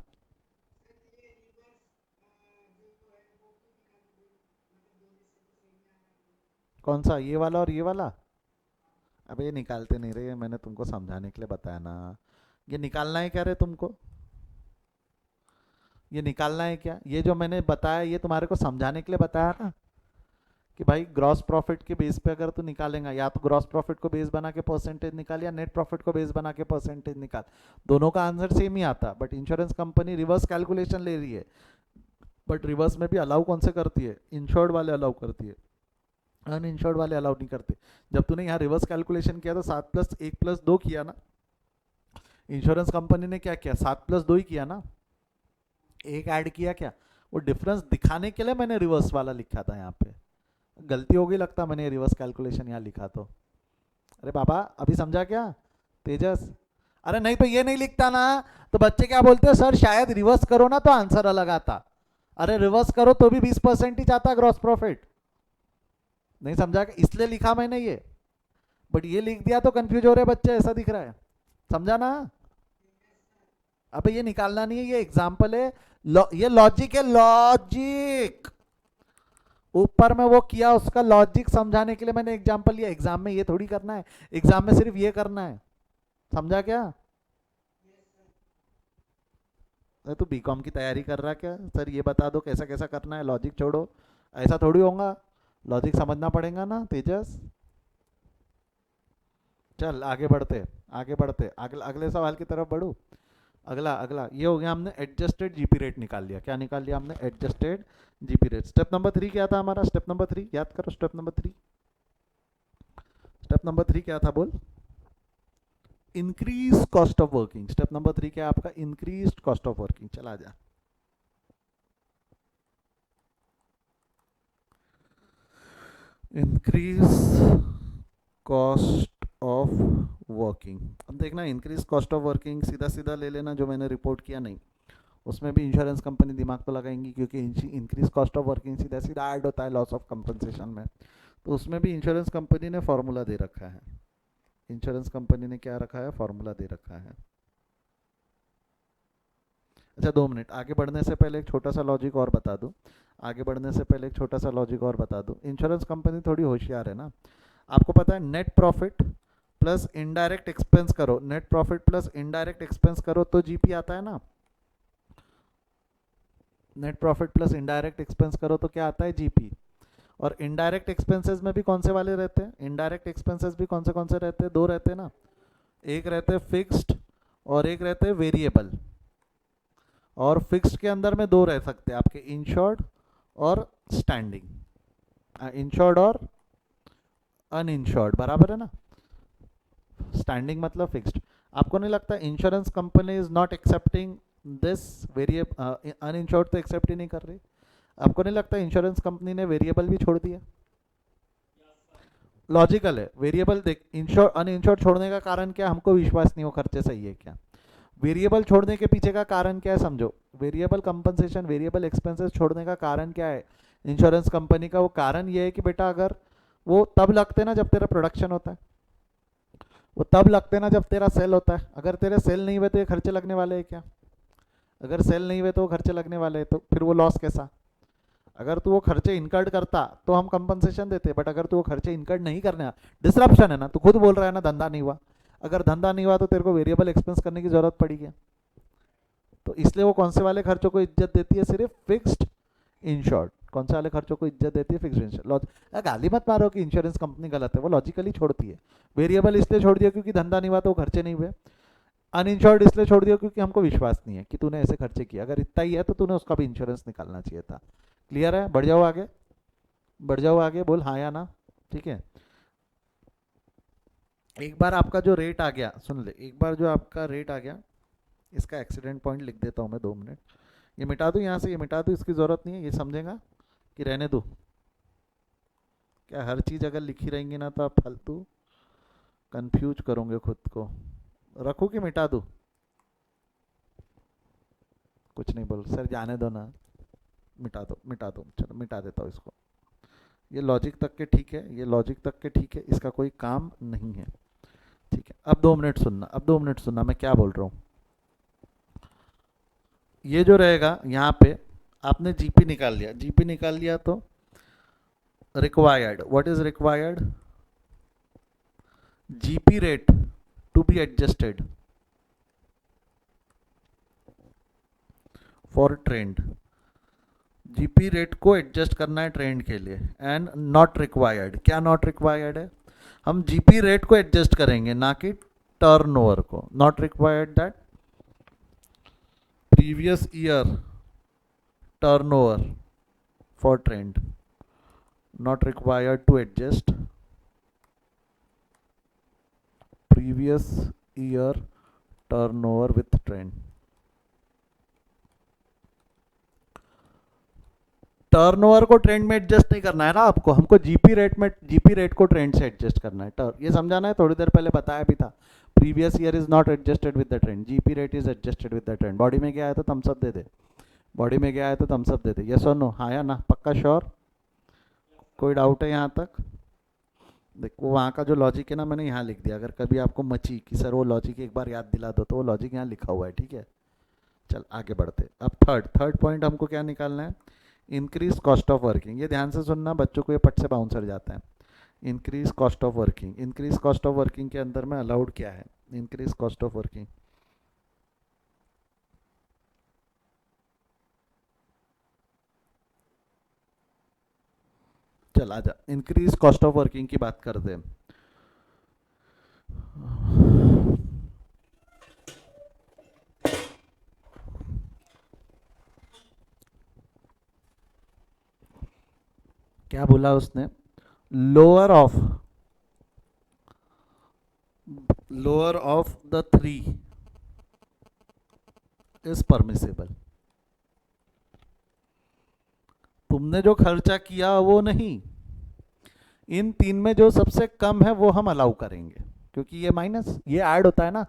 कौन सा, ये वाला और ये वाला? अबे ये निकालते नहीं रहे, मैंने तुमको समझाने के लिए बताया ना। ये निकालना है क्या रे तुमको? ये निकालना है क्या? ये जो मैंने बताया ये तुम्हारे को समझाने के लिए बताया ना, कि भाई ग्रॉस प्रॉफिट के बेस पे अगर तू निकालेगा, या तो ग्रॉस प्रॉफिट को बेस बना के परसेंटेज निकाल, या नेट प्रॉफिट को बेस बना के परसेंटेज निकाल, दोनों का आंसर सेम ही आता। But insurance company reverse calculation ले रही है, बट रिवर्स में भी अलाउ कौन से करती है? इंश्योर्ड वाले अलाउ करती है, अनइंश्योर्ड वाले अलाउ नहीं करते। जब तूने यहाँ रिवर्स कैलकुलेशन किया तो 7+1+2 किया ना, इंश्योरेंस कंपनी ने क्या किया? 7+2 ही किया ना, एक ऐड किया क्या? वो डिफरेंस दिखाने के लिए मैंने रिवर्स वाला लिखा था यहाँ पे, गलती हो गई लगता मैंने रिवर्स कैलकुलेशन यहाँ लिखा तो। अरे बाबा अभी समझा क्या तेजस? अरे नहीं तो ये नहीं लिखता ना, तो बच्चे क्या बोलते हैं, सर शायद रिवर्स करो ना तो आंसर अलग आता। अरे रिवर्स करो तो भी 20% ही जाता ग्रॉस प्रॉफिट। नहीं समझा क्या? इसलिए लिखा मैंने ये, बट ये लिख दिया तो कंफ्यूज हो रहे बच्चे, ऐसा दिख रहा है। समझा ना? अबे ये निकालना नहीं है, ये एग्जाम्पल है, ये लॉजिक है, लॉजिक। ऊपर में वो किया उसका लॉजिक समझाने के लिए मैंने एग्जाम्पल लिया, एग्जाम में ये थोड़ी करना है, एग्जाम में सिर्फ ये करना है। समझा क्या? अरे तू बीकॉम की तैयारी कर रहा क्या? सर ये बता दो कैसा कैसा करना है, लॉजिक छोड़ो, ऐसा थोड़ी होगा, लॉजिक समझना पड़ेगा ना तेजस। चल आगे बढ़ते, आगे बढ़ते, अगले अगले सवाल की तरफ बढ़ू। अगला अगला ये हो गया, हमने एडजस्टेड जीपी रेट निकाल लिया। क्या निकाल लिया हमने? Adjusted GP rate. Step number 3 क्या था हमारा? स्टेप नंबर 3 याद करो, स्टेप नंबर 3, स्टेप नंबर 3 क्या था बोल? Increase cost of working. Step number 3 क्या है आपका? Increase cost of working. चला जा, इंक्रीज कॉस्ट ऑफ वर्किंग। अब देखना, इंक्रीज कॉस्ट ऑफ वर्किंग सीधा सीधा ले लेना जो मैंने रिपोर्ट किया, नहीं, उसमें भी इंश्योरेंस कंपनी दिमाग तो लगाएंगी, क्योंकि इंक्रीज कॉस्ट ऑफ वर्किंग सीधा सीधा ऐड होता है लॉस ऑफ कंपनसेशन में। तो उसमें भी इंश्योरेंस कंपनी ने फॉर्मूला दे रखा है। इंश्योरेंस कंपनी ने क्या रखा है, फॉर्मूला दे रखा है। अच्छा 2 मिनट, आगे बढ़ने से पहले एक छोटा सा लॉजिक और बता दूं। आगे बढ़ने से पहले एक छोटा सा लॉजिक और बता दूं। इंश्योरेंस कंपनी थोड़ी होशियार है ना। आपको पता है net profit plus indirect expense करो, net profit plus indirect expense करो तो जीपी आता है ना। Net profit plus indirect expense करो तो क्या आता है, जीपी। और इनडायरेक्ट एक्सपेंसेस में भी कौन से वाले रहते हैं, इनडायरेक्ट एक्सपेंसेस भी कौन से रहते हैं, 2 रहते हैं ना। एक रहते हैं फिक्स्ड और एक रहते हैं वेरिएबल। और फिक्स्ड के अंदर में 2 रह सकते हैं आपके, इंश्योर्ड और स्टैंडिंग। इंश्योर्ड और अनइंश्योर्ड, बराबर है ना। स्टैंडिंग मतलब फिक्स्ड। आपको नहीं लगता insurance company is not accepting this variable, uninsured तो एक्सेप्ट ही नहीं कर रही। आपको नहीं लगता इंश्योरेंस कंपनी ने वेरिएबल भी छोड़ दिया। लॉजिकल है वेरिएबल। देख इंश्योर अनइंश्योर्ड छोड़ने का कारण क्या है, हमको विश्वास नहीं हो खर्चे सही है क्या। वेरिएबल छोड़ने के पीछे का कारण क्या है समझो, वेरिएबल कंपनसेशन वेरिएबल एक्सपेंसेस छोड़ने का कारण क्या है इंश्योरेंस कंपनी का। वो कारण ये है कि बेटा अगर वो तब लगते ना जब तेरा प्रोडक्शन होता है, वो तब लगते ना जब तेरा सेल होता है। अगर तेरे सेल नहीं हुए तो ये खर्चे लगने वाले हैं क्या। अगर सेल नहीं हुए तो वो खर्चे लगने वाले हैं, तो फिर वो लॉस कैसा। अगर तू वो खर्चे इनकर्ड करता तो हम कंपनसेशन देते, बट अगर तू वो खर्चे इनकर्ड नहीं करने, डिसरप्शन है ना, तू खुद बोल रहा है ना धंधा नहीं हुआ। अगर धंधा नहीं हुआ तो तेरे को वेरिएबल एक्सपेंस करने की जरूरत पड़ी क्या। तो इसलिए वो कौन से वाले खर्चों को इज्जत देती है, सिर्फ फिक्स्ड इंश्योर्ड। कौन से वाले खर्चों को इज्जत देती है, फिक्स्ड इंश्योर्ड। गाली मत मारो कि इंश्योरेंस कंपनी गलत है, वो लॉजिकली छोड़ती है। वेरिएबल इसलिए छोड़ दिया क्योंकि धंधा नहीं हुआ तो वो खर्चे नहीं हुए। अनइंश्योर्ड इसलिए छोड़ दिया क्योंकि हमको विश्वास नहीं है कि तूने ऐसे खर्चे किए। अगर इतना ही है तो तूने उसका भी इंश्योरेंस निकालना चाहिए था। क्लियर है, बढ़ जाओ आगे, बढ़ जाओ आगे, बोल हाँ या ना। ठीक है, एक बार आपका जो रेट आ गया, सुन ले, एक बार जो आपका रेट आ गया, इसका एक्सीडेंट पॉइंट लिख देता हूँ मैं, 2 मिनट। ये मिटा दूँ यहाँ से, ये मिटा दूँ, इसकी ज़रूरत नहीं है, ये समझेगा कि रहने दो। क्या हर चीज़ अगर लिखी रहेंगी ना तो आप फालतू कंफ्यूज करोगे खुद को। रखूँ कि मिटा दूँ, कुछ नहीं बोल सर, जाने दो ना, मिटा दो, मिटा दो, चलो मिटा देता हूँ इसको। ये लॉजिक तक के ठीक है, ये लॉजिक तक के ठीक है, इसका कोई काम नहीं है। ठीक है, अब 2 मिनट सुनना, अब 2 मिनट सुनना मैं क्या बोल रहा हूँ। ये जो रहेगा यहाँ पे, आपने जीपी निकाल लिया, जीपी निकाल लिया तो required, what is required, GP rate to be adjusted for trend. GP rate को एडजस्ट करना है ट्रेंड के लिए। एंड नॉट रिक्वायर्ड, क्या नॉट रिक्वायर्ड है, हम जीपी रेट को एडजस्ट करेंगे ना कि टर्नओवर को। Not required that previous year turnover for trend, not required to adjust previous year turnover with trend। Turnover को ट्रेंड में एडजस्ट नहीं करना है ना आपको, हमको जीपी रेट में, जीपी रेट को ट्रेंड से एडजस्ट करना है। ये समझाना है, थोड़ी देर पहले बताया भी था। Previous year is not adjusted with the trend, GP rate is adjusted with the trend. Body में गया है तो थम्स अप दे दे, बॉडी में गया है तो थम्स अप दे दे, यस और नो, हाँ या ना, पक्का श्योर। कोई डाउट है यहाँ तक। देखो वहाँ का जो लॉजिक है ना मैंने यहाँ लिख दिया, अगर कभी आपको मची कि सर वो लॉजिक एक बार याद दिला दो तो वो लॉजिक यहाँ लिखा हुआ है। ठीक है, चल आगे बढ़ते। अब थर्ड पॉइंट हमको क्या निकालना है, इंक्रीज कॉस्ट ऑफ वर्किंग। ये ध्यान से सुनना, बच्चों को ये पट से बाउंसर जाता है। Increase cost of working, increase cost of working के अंदर में अलाउड क्या है, इंक्रीज कॉस्ट ऑफ वर्किंग। चल आजा, इंक्रीज कॉस्ट ऑफ वर्किंग की बात करते हैं। क्या बोला उसने, lower of the 3 is permissible. तुमने जो खर्चा किया वो नहीं, इन 3 में जो सबसे कम है वो हम अलाउ करेंगे, क्योंकि ये माइनस ये ऐड होता है ना।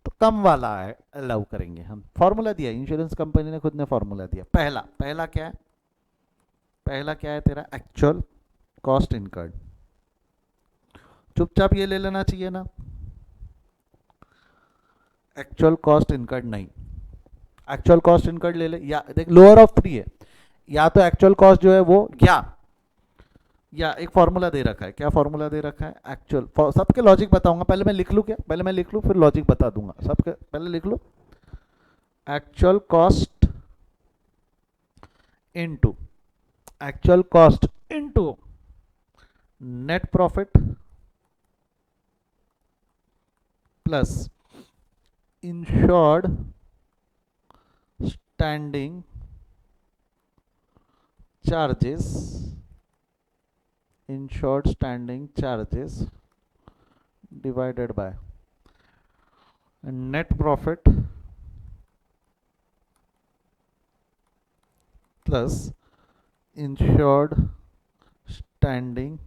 तो कम वाला है अलाउ करेंगे हम। फॉर्मूला दिया, इंश्योरेंस कंपनी ने खुद ने फॉर्मूला दिया। पहला पहला क्या है, पहला क्या है तेरा, एक्चुअल कॉस्ट इनकर्ड। चुपचाप ये ले लेना चाहिए ना, एक्चुअल कॉस्ट इनकर्ड नहीं, एक्चुअल कॉस्ट इनकर्ड ले ले, या देख लोअर ऑफ थ्री है, या तो एक्चुअल कॉस्ट जो है वो, या एक फॉर्मूला दे रखा है। क्या फॉर्मूला दे रखा है, एक्चुअल, सबके लॉजिक बताऊंगा, पहले मैं लिख लूँ क्या, पहले मैं लिख लूँ फिर लॉजिक बता दूंगा सबके, पहले लिख लो। Actual cost into, actual cost into net profit plus insured standing charges, insured standing charges divided by net profit plus insured standing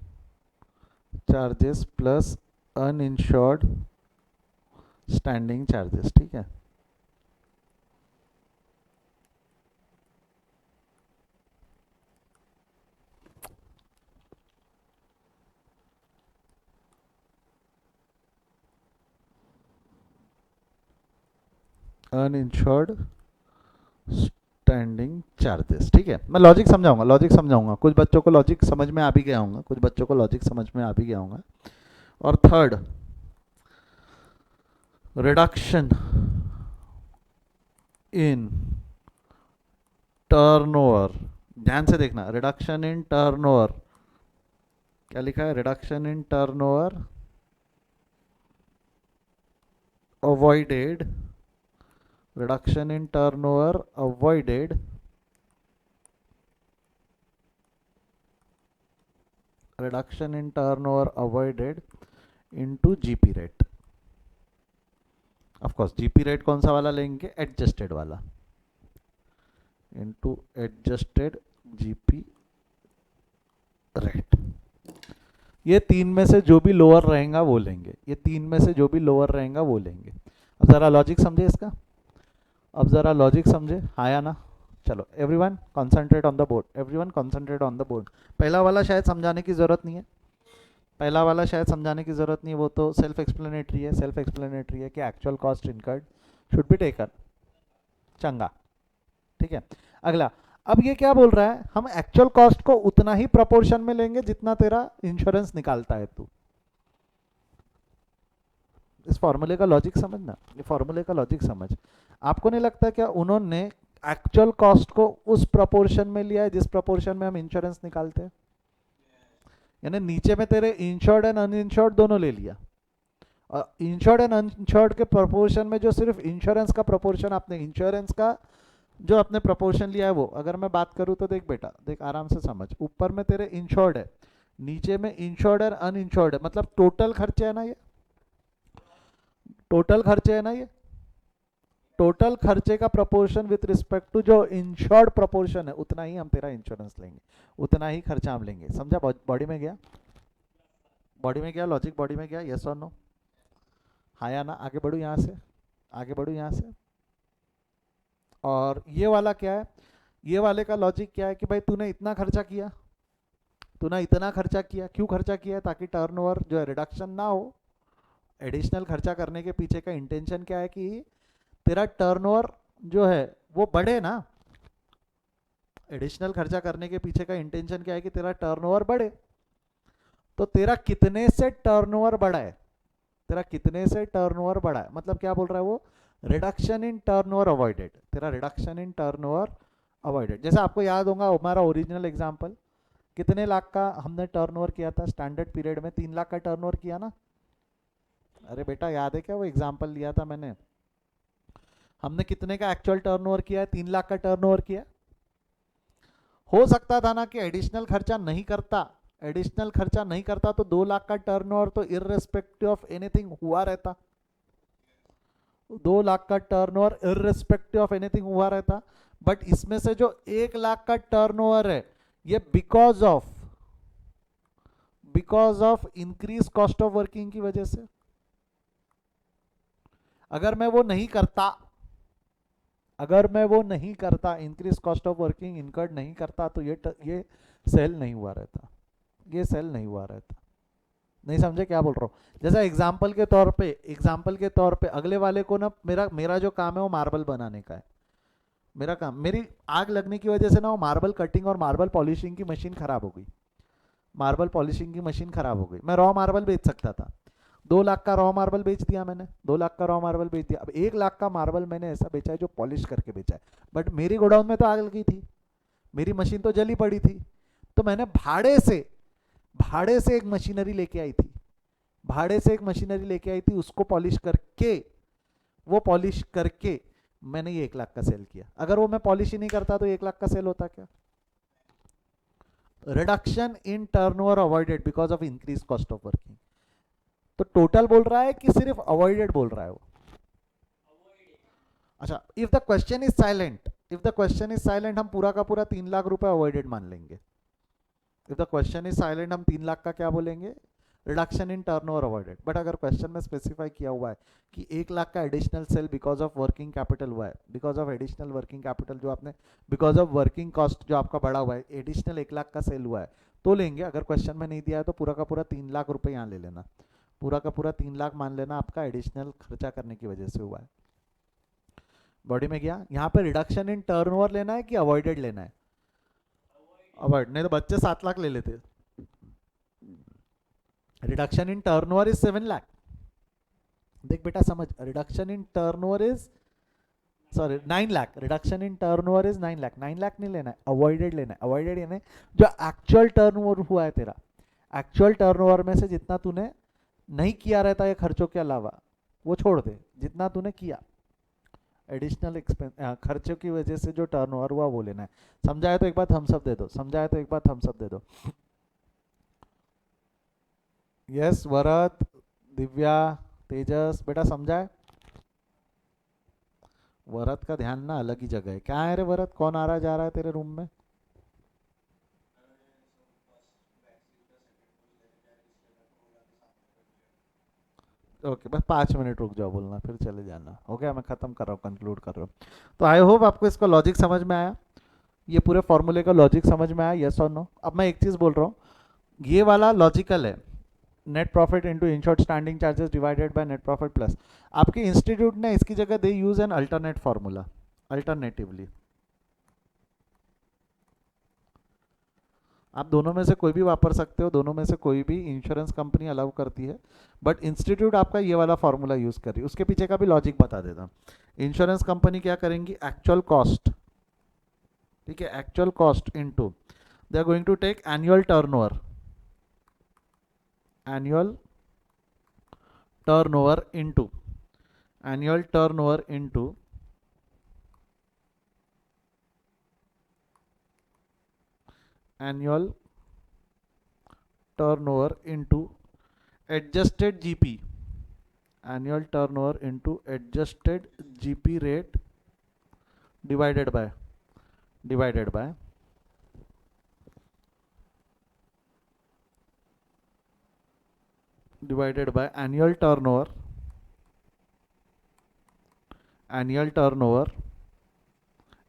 charges plus uninsured standing charges. ठीक है, अनइंश्योर्ड स्टैंडिंग चार्जेस। ठीक है, मैं लॉजिक समझाऊंगा, logic समझाऊंगा, कुछ बच्चों को लॉजिक समझ में आ भी गया होगा, कुछ बच्चों को लॉजिक समझ में आ भी गया होगा। और थर्ड, रिडक्शन इन टर्नओवर, ध्यान से देखना, रिडक्शन इन टर्नओवर, क्या लिखा है, reduction in turnover avoided, reduction in turnover avoided reduction in turnover avoided into GP rate. Of course GP rate कौन सा वाला लेंगे, एडजस्टेड वाला, इनटू एडजस्टेड जीपी रेट। ये तीन में से जो भी लोअर रहेगा वो लेंगे, ये तीन में से जो भी लोअर रहेगा वो लेंगे। अब ज़रा लॉजिक समझे इसका, अब ज़रा लॉजिक समझे, हाँ या ना। चलो everyone concentrate on the board, everyone concentrate on the board. पहला वाला शायद समझाने की ज़रूरत नहीं है, पहला वाला शायद समझाने की ज़रूरत नहीं है, वो तो सेल्फ एक्सप्लेनेटरी है, सेल्फ एक्सप्लेनेटरी है कि actual cost incurred should be taken, चंगा। ठीक है, अगला, अब ये क्या बोल रहा है, हम एक्चुअल कॉस्ट को उतना ही प्रपोर्शन में लेंगे जितना तेरा इंश्योरेंस निकालता है तू। इस फॉर्मूले का लॉजिक समझना, ये फॉर्मूले का लॉजिक समझ। आपको नहीं लगता क्या उन्होंने एक्चुअल कॉस्ट को उस प्रपोर्शन में लिया है जिस प्रपोर्शन में हम इंश्योरेंस निकालते हैं, यानी नीचे में तेरे इंश्योर्ड एंड अनइंश्योर्ड दोनों ले लिया, और इंश्योर्ड एंड अनइंश्योर्ड के प्रपोर्शन में जो सिर्फ इंश्योरेंस का प्रपोर्शन, आपने इंश्योरेंस का जो अपने प्रपोर्शन लिया है वो, अगर मैं बात करूं तो देख बेटा, देख आराम से समझ, ऊपर में तेरे इंश्योर्ड है, नीचे में इंश्योर्ड और अनइंश्योर्ड है, मतलब टोटल खर्चे है ना, ये टोटल खर्चे है ना, ये टोटल खर्चे का प्रपोर्शन विथ रिस्पेक्ट टू जो इंश्योर्ड प्रपोर्शन है, उतना ही हम तेरा इंश्योरेंस लेंगे, उतना ही खर्चा हम लेंगे। समझा, बॉडी में गया, बॉडी में गया लॉजिक, बॉडी में गया, यस और नो, हाँ या ना। आगे बढ़ू यहाँ से, आगे बढ़ू यहाँ से। और ये वाला क्या है, ये वाले का लॉजिक क्या है कि भाई तूने इतना खर्चा किया, तूने इतना खर्चा किया, क्यों खर्चा किया है, ताकि टर्नओवर जो है रिडक्शन ना हो। एडिशनल खर्चा करने के पीछे का इंटेंशन क्या है कि तेरा टर्नओवर जो है वो बढ़े ना, एडिशनल खर्चा करने के पीछे का इंटेंशन क्या है कि तेरा टर्नओवर बढ़े। तो तेरा कितने से टर्नओवर बढ़ा है, तेरा कितने से टर्नओवर बढ़ा है, मतलब क्या बोल रहा है वो, रिडक्शन इन टर्नओवर अवॉइडेड, तेरा रिडक्शन इन टर्नओवर अवॉइडेड। जैसे आपको याद होगा हमारा ओरिजिनल एग्जांपल, कितने लाख का हमने टर्नओवर किया था स्टैंडर्ड पीरियड में, 3 लाख का टर्नओवर किया ना। अरे बेटा याद है क्या, वो एग्जांपल लिया था मैंने, हमने कितने का एक्चुअल टर्नओवर किया है, 3 लाख का टर्नओवर किया। हो सकता था ना कि एडिशनल खर्चा नहीं करता, एडिशनल खर्चा नहीं करता तो 2 लाख का टर्नओवर तो इररिस्पेक्टिव ऑफ एनीथिंग हुआ रहता, 2 लाख का टर्नओवर इररिस्पेक्टिव ऑफ एनीथिंग हुआ रहता। बट इसमें से जो 1 लाख का टर्नओवर है, ये because of increase cost of working की वजह से। अगर मैं वो नहीं करता, अगर मैं वो नहीं करता, increase cost of working incurred नहीं करता, तो ये सेल नहीं हुआ रहता, ये सेल नहीं हुआ रहता। नहीं समझे क्या बोल रहा हूँ? जैसा एग्जाम्पल के तौर पे, एग्जाम्पल के तौर पे अगले वाले को ना, मेरा मेरा जो काम है वो मार्बल बनाने का है। मेरा काम, मेरी आग लगने की वजह से ना वो मार्बल कटिंग और मार्बल पॉलिशिंग की मशीन खराब हो गई। मार्बल पॉलिशिंग की मशीन खराब हो गई। मैं रॉ मार्बल बेच सकता था, 2 लाख का रॉ मार्बल बेच दिया मैंने, 2 लाख का रॉ मार्बल बेच दिया। अब 1 लाख का मार्बल मैंने ऐसा बेचा है जो पॉलिश करके बेचा है, बट मेरी गोडाउन में तो आग लगी थी, मेरी मशीन तो जली पड़ी थी। तो मैंने भाड़े से एक मशीनरी लेके आई थी, भाड़े से एक मशीनरी लेके आई थी, उसको पॉलिश करके, वो पॉलिश करके मैंने ये 1 लाख का सेल किया। अगर वो मैं पॉलिश ही नहीं करता तो 1 लाख का सेल होता क्या? Reduction in turnover avoided because of increase cost of working. तो टोटल बोल रहा है कि सिर्फ अवॉइडेड बोल रहा है वो? अच्छा, if the question is silent, if the question is silent हम पूरा का पूरा 3 लाख रुपए अवॉइडेड मान लेंगे। If the question is silent हम 3 लाख का क्या बोलेंगे? Reduction in turnover avoided. But अगर क्वेश्चन में स्पेसिफाई किया हुआ है कि 1 लाख का additional sale because of working capital हुआ है, because of additional working capital जो आपने, बिकॉज ऑफ वर्किंग कॉस्ट जो आपका बढ़ा हुआ है, एडिशनल 1 लाख का सेल हुआ है, तो लेंगे। अगर क्वेश्चन में नहीं दिया है तो पूरा का पूरा 3 लाख रुपए यहाँ ले लेना, पूरा का पूरा 3 लाख मान लेना आपका एडिशनल खर्चा करने की वजह से हुआ है। बॉडी में गया। यहाँ पे रिडक्शन इन टर्नओवर लेना है कि अवॉइडेड लेना है? अवॉइड, नहीं तो बच्चे 7 लाख ले लेते। Reduction in turnover is 7 lakh. देख बेटा समझ, reduction in turnover is, sorry 9 lakh, reduction in turnover is 9 lakh. 9 lakh नहीं लेना है, अवॉइडेड लेना है। अवॉइडेड यानी जो एक्चुअल टर्नओवर हुआ है तेरा, एक्चुअल टर्नओवर में से जितना तूने नहीं किया रहता है खर्चों के अलावा, वो छोड़ दे, जितना तूने किया एडिशनल एक्सपेंस खर्चों की वजह से जो टर्नओवर हुआ वो लेना है। समझाया तो एक बार थम्स अप दे दो, समझाया तो एक बार थम्स अप दे दो। यस वरद, दिव्या, तेजस, बेटा समझाए? वरद का ध्यान ना अलग ही जगह है। क्या है रे वरद, कौन आ रहा जा रहा है तेरे रूम में? ओके बस 5 मिनट रुक जाओ, बोलना फिर चले जाना। ओके मैं खत्म कर रहा हूँ, कंक्लूड कर रहा हूँ। तो आई होप आपको इसका लॉजिक समझ में आया, ये पूरे फॉर्मूले का लॉजिक समझ में आया, यस और नो? अब मैं एक चीज़ बोल रहा हूँ, ये वाला लॉजिकल है, net profit into insured standing charges divided by net profit plus. आपके इंस्टीट्यूट ने इसकी जगह they use an alternate formula, alternatively. आप दोनों में से कोई भी वापर सकते हो, दोनों में से कोई भी इंश्योरेंस कंपनी अलाउ करती है, बट इंस्टीट्यूट आपका ये वाला फार्मूला यूज कर रही है। उसके पीछे का भी लॉजिक बता देता हूँ। इंश्योरेंस कंपनी क्या करेंगी, एक्चुअल कॉस्ट, ठीक है, actual cost into, they are going to take annual turnover, annual turnover into, annual turnover into annual turnover into adjusted GP, annual turnover into adjusted GP rate divided by annual turnover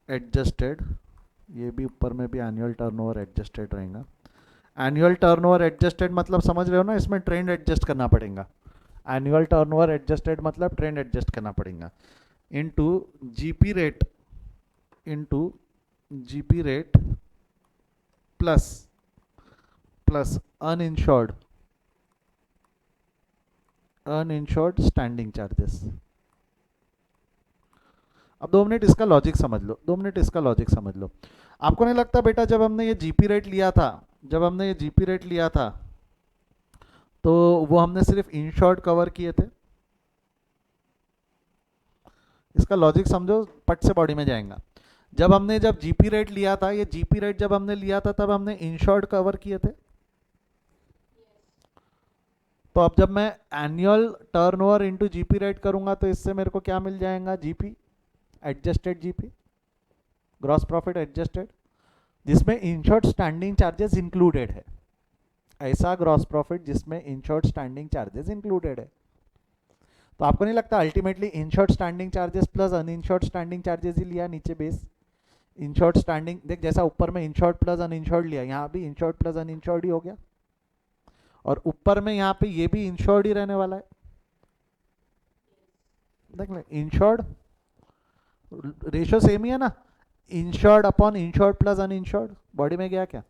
adjusted, ये भी ऊपर में भी annual turnover adjusted रहेगा। Annual turnover adjusted मतलब समझ रहे हो ना, इसमें ट्रेंड एडजस्ट करना पड़ेगा। एनुअल टर्नओवर एडजस्टेड मतलब ट्रेंड एडजस्ट करना पड़ेगा, into GP rate, into GP rate plus uninsured standing charges. अब 2 मिनट इसका लॉजिक समझ लो, 2 मिनट इसका लॉजिक समझ लो। आपको नहीं लगता बेटा जब हमने ये जीपी रेट लिया था, जब हमने ये जीपी रेट लिया था तो वो हमने सिर्फ इंश्योर्ड कवर किए थे? इसका लॉजिक समझो, पट से बॉडी में जाएगा। जब जीपी रेट लिया था, ये जीपी रेट जब हमने लिया था तब हमने इंश्योर्ड कवर किए थे। तो अब जब मैं annual turnover into GP rate करूंगा तो इससे मेरे को क्या मिल जाएगा, GP adjusted, GP gross profit adjusted, जिसमें इंश्योर्ड स्टैंडिंग चार्जेस इंक्लूडेड है। ऐसा ग्रॉस प्रॉफिट जिसमें इंश्योर्ड स्टैंडिंग चार्जेस इंक्लूडेड है। तो आपको नहीं लगता ultimately insured standing charges plus uninsured standing charges ही लिया नीचे बेस? इंश्योर्ड स्टैंडिंग देख, जैसा ऊपर में इंश्योर्ड प्लस अनइंश्योर्ड लिया, यहाँ भी इंश्योर्ड प्लस अनइंश्योर्ड ही हो गया, और ऊपर में यहाँ पे ये भी इंश्योर्ड ही रहने वाला है। देख ले, इंश्योर्ड रेशियो सेम ही है ना, insured upon insured plus uninsured, body में गया क्या?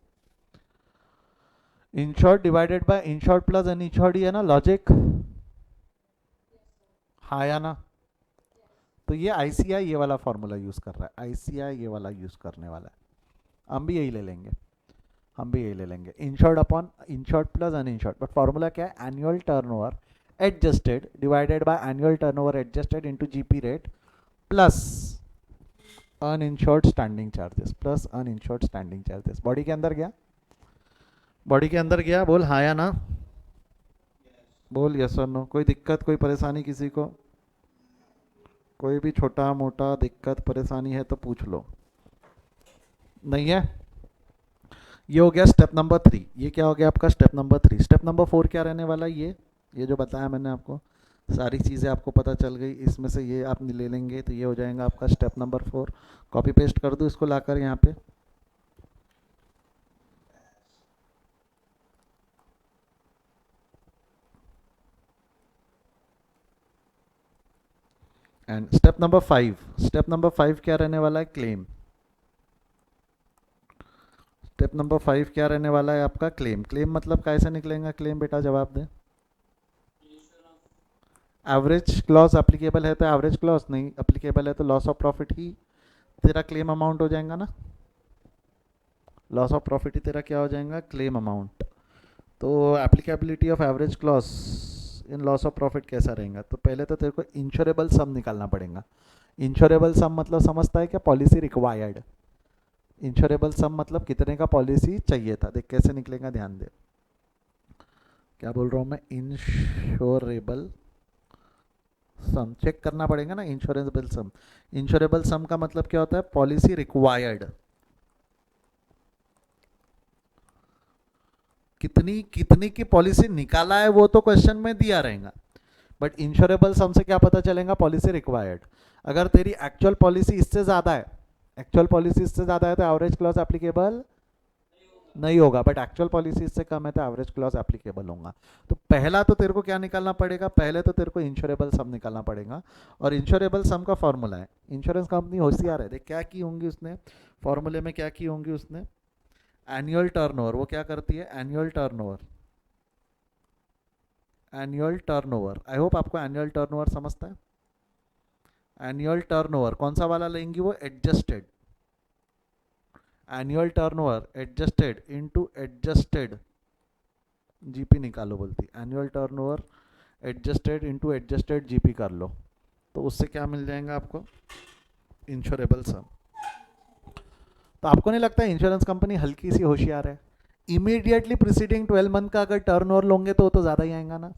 Insured divided by insured plus uninsured ही है ना, लॉजिक? हाँ या ना? तो ये आईसीआई ये वाला फॉर्मूला यूज कर रहा है, आईसीआई ये वाला यूज करने वाला है, हम भी यही ले लेंगे, हम भी यही ले लेंगे, insured upon insured plus uninsured. But formula क्या है? Annual turnover adjusted divided by annual turnover adjusted into GP rate plus uninsured standing charges, plus uninsured standing charges. Body के अंदर गया? बॉडी के अंदर गया? बोल हाँ या ना, बोल यस और नो। कोई दिक्कत, कोई परेशानी किसी को? कोई भी छोटा मोटा दिक्कत परेशानी है तो पूछ लो, नहीं है? ये हो गया स्टेप नंबर 3। ये क्या हो गया आपका? Step number 3। स्टेप नंबर 4 क्या रहने वाला है? ये जो बताया मैंने आपको, सारी चीज़ें आपको पता चल गई, इसमें से ये आप ले लेंगे तो ये हो जाएगा आपका स्टेप नंबर 4। कॉपी पेस्ट कर दो इसको लाकर यहाँ पे। And step number 5, step number 5 क्या रहने वाला है? क्लेम। स्टेप नंबर 5 क्या रहने वाला है आपका? क्लेम। क्लेम मतलब कैसे निकलेगा क्लेम? बेटा जवाब दे। एवरेज क्लॉज अप्लीकेबल है तो एवरेज क्लॉज, नहीं अप्लीकेबल है तो लॉस ऑफ प्रॉफिट ही तेरा क्लेम अमाउंट हो जाएगा ना। लॉस ऑफ प्रॉफिट ही तेरा क्या हो जाएगा? Claim amount. तो applicability of average clause in loss of profit कैसा रहेगा? तो पहले तो तेरे को इंश्योरेबल सम निकालना पड़ेगा। इंश्योरेबल सम मतलब समझता है क्या? Policy required. इंश्योरेबल सम मतलब कितने का पॉलिसी चाहिए था। देख कैसे निकलेगा, ध्यान दे। क्या बोल रहा हूँ मैं? इंश्योरेबल सम चेक करना पड़ेगा ना, इंश्योरेबल सम। इंश्योरेबल सम का मतलब क्या होता है? Policy required. कितनी कितनी की पॉलिसी निकाला है वो तो क्वेश्चन में दिया रहेगा, बट इंश्योरेबल सम से क्या पता चलेगा? Policy required. अगर तेरी एक्चुअल पॉलिसी इससे ज़्यादा है, एक्चुअल पॉलिसी इससे ज़्यादा है तो एवरेज क्लॉज एप्लीकेबल नहीं होगा, बट एक्चुअल पॉलिसी इससे कम है तो एवरेज क्लॉज एप्लीकेबल होगा। तो पहला तो तेरे को क्या निकालना पड़ेगा? पहले तो तेरे को इंश्योरेबल सम निकालना पड़ेगा, और इंश्योरेबल सम का फॉर्मूला है, इंश्योरेंस कंपनी होशियार है, देख क्या की होंगी उसने फॉर्मूले में, क्या की होंगी उसने? Annual turnover. वो क्या करती है? Annual turnover. Annual turnover, I hope आपको एनुअल टर्नओवर समझता है। एनुअल टर्नओवर कौन सा वाला लेंगी? वो adjusted. Annual turnover adjusted into adjusted GP निकालो बोलती। Annual turnover adjusted into adjusted GP कर लो, तो उससे क्या मिल जाएगा आपको? इंश्योरेबल सम। तो आपको नहीं लगता इंश्योरेंस कंपनी हल्की सी होशियार है? इमीडिएटली प्रीसीडिंग 12 मंथ का अगर टर्नओवर लोगे तो वो तो ज़्यादा ही आएगा ना।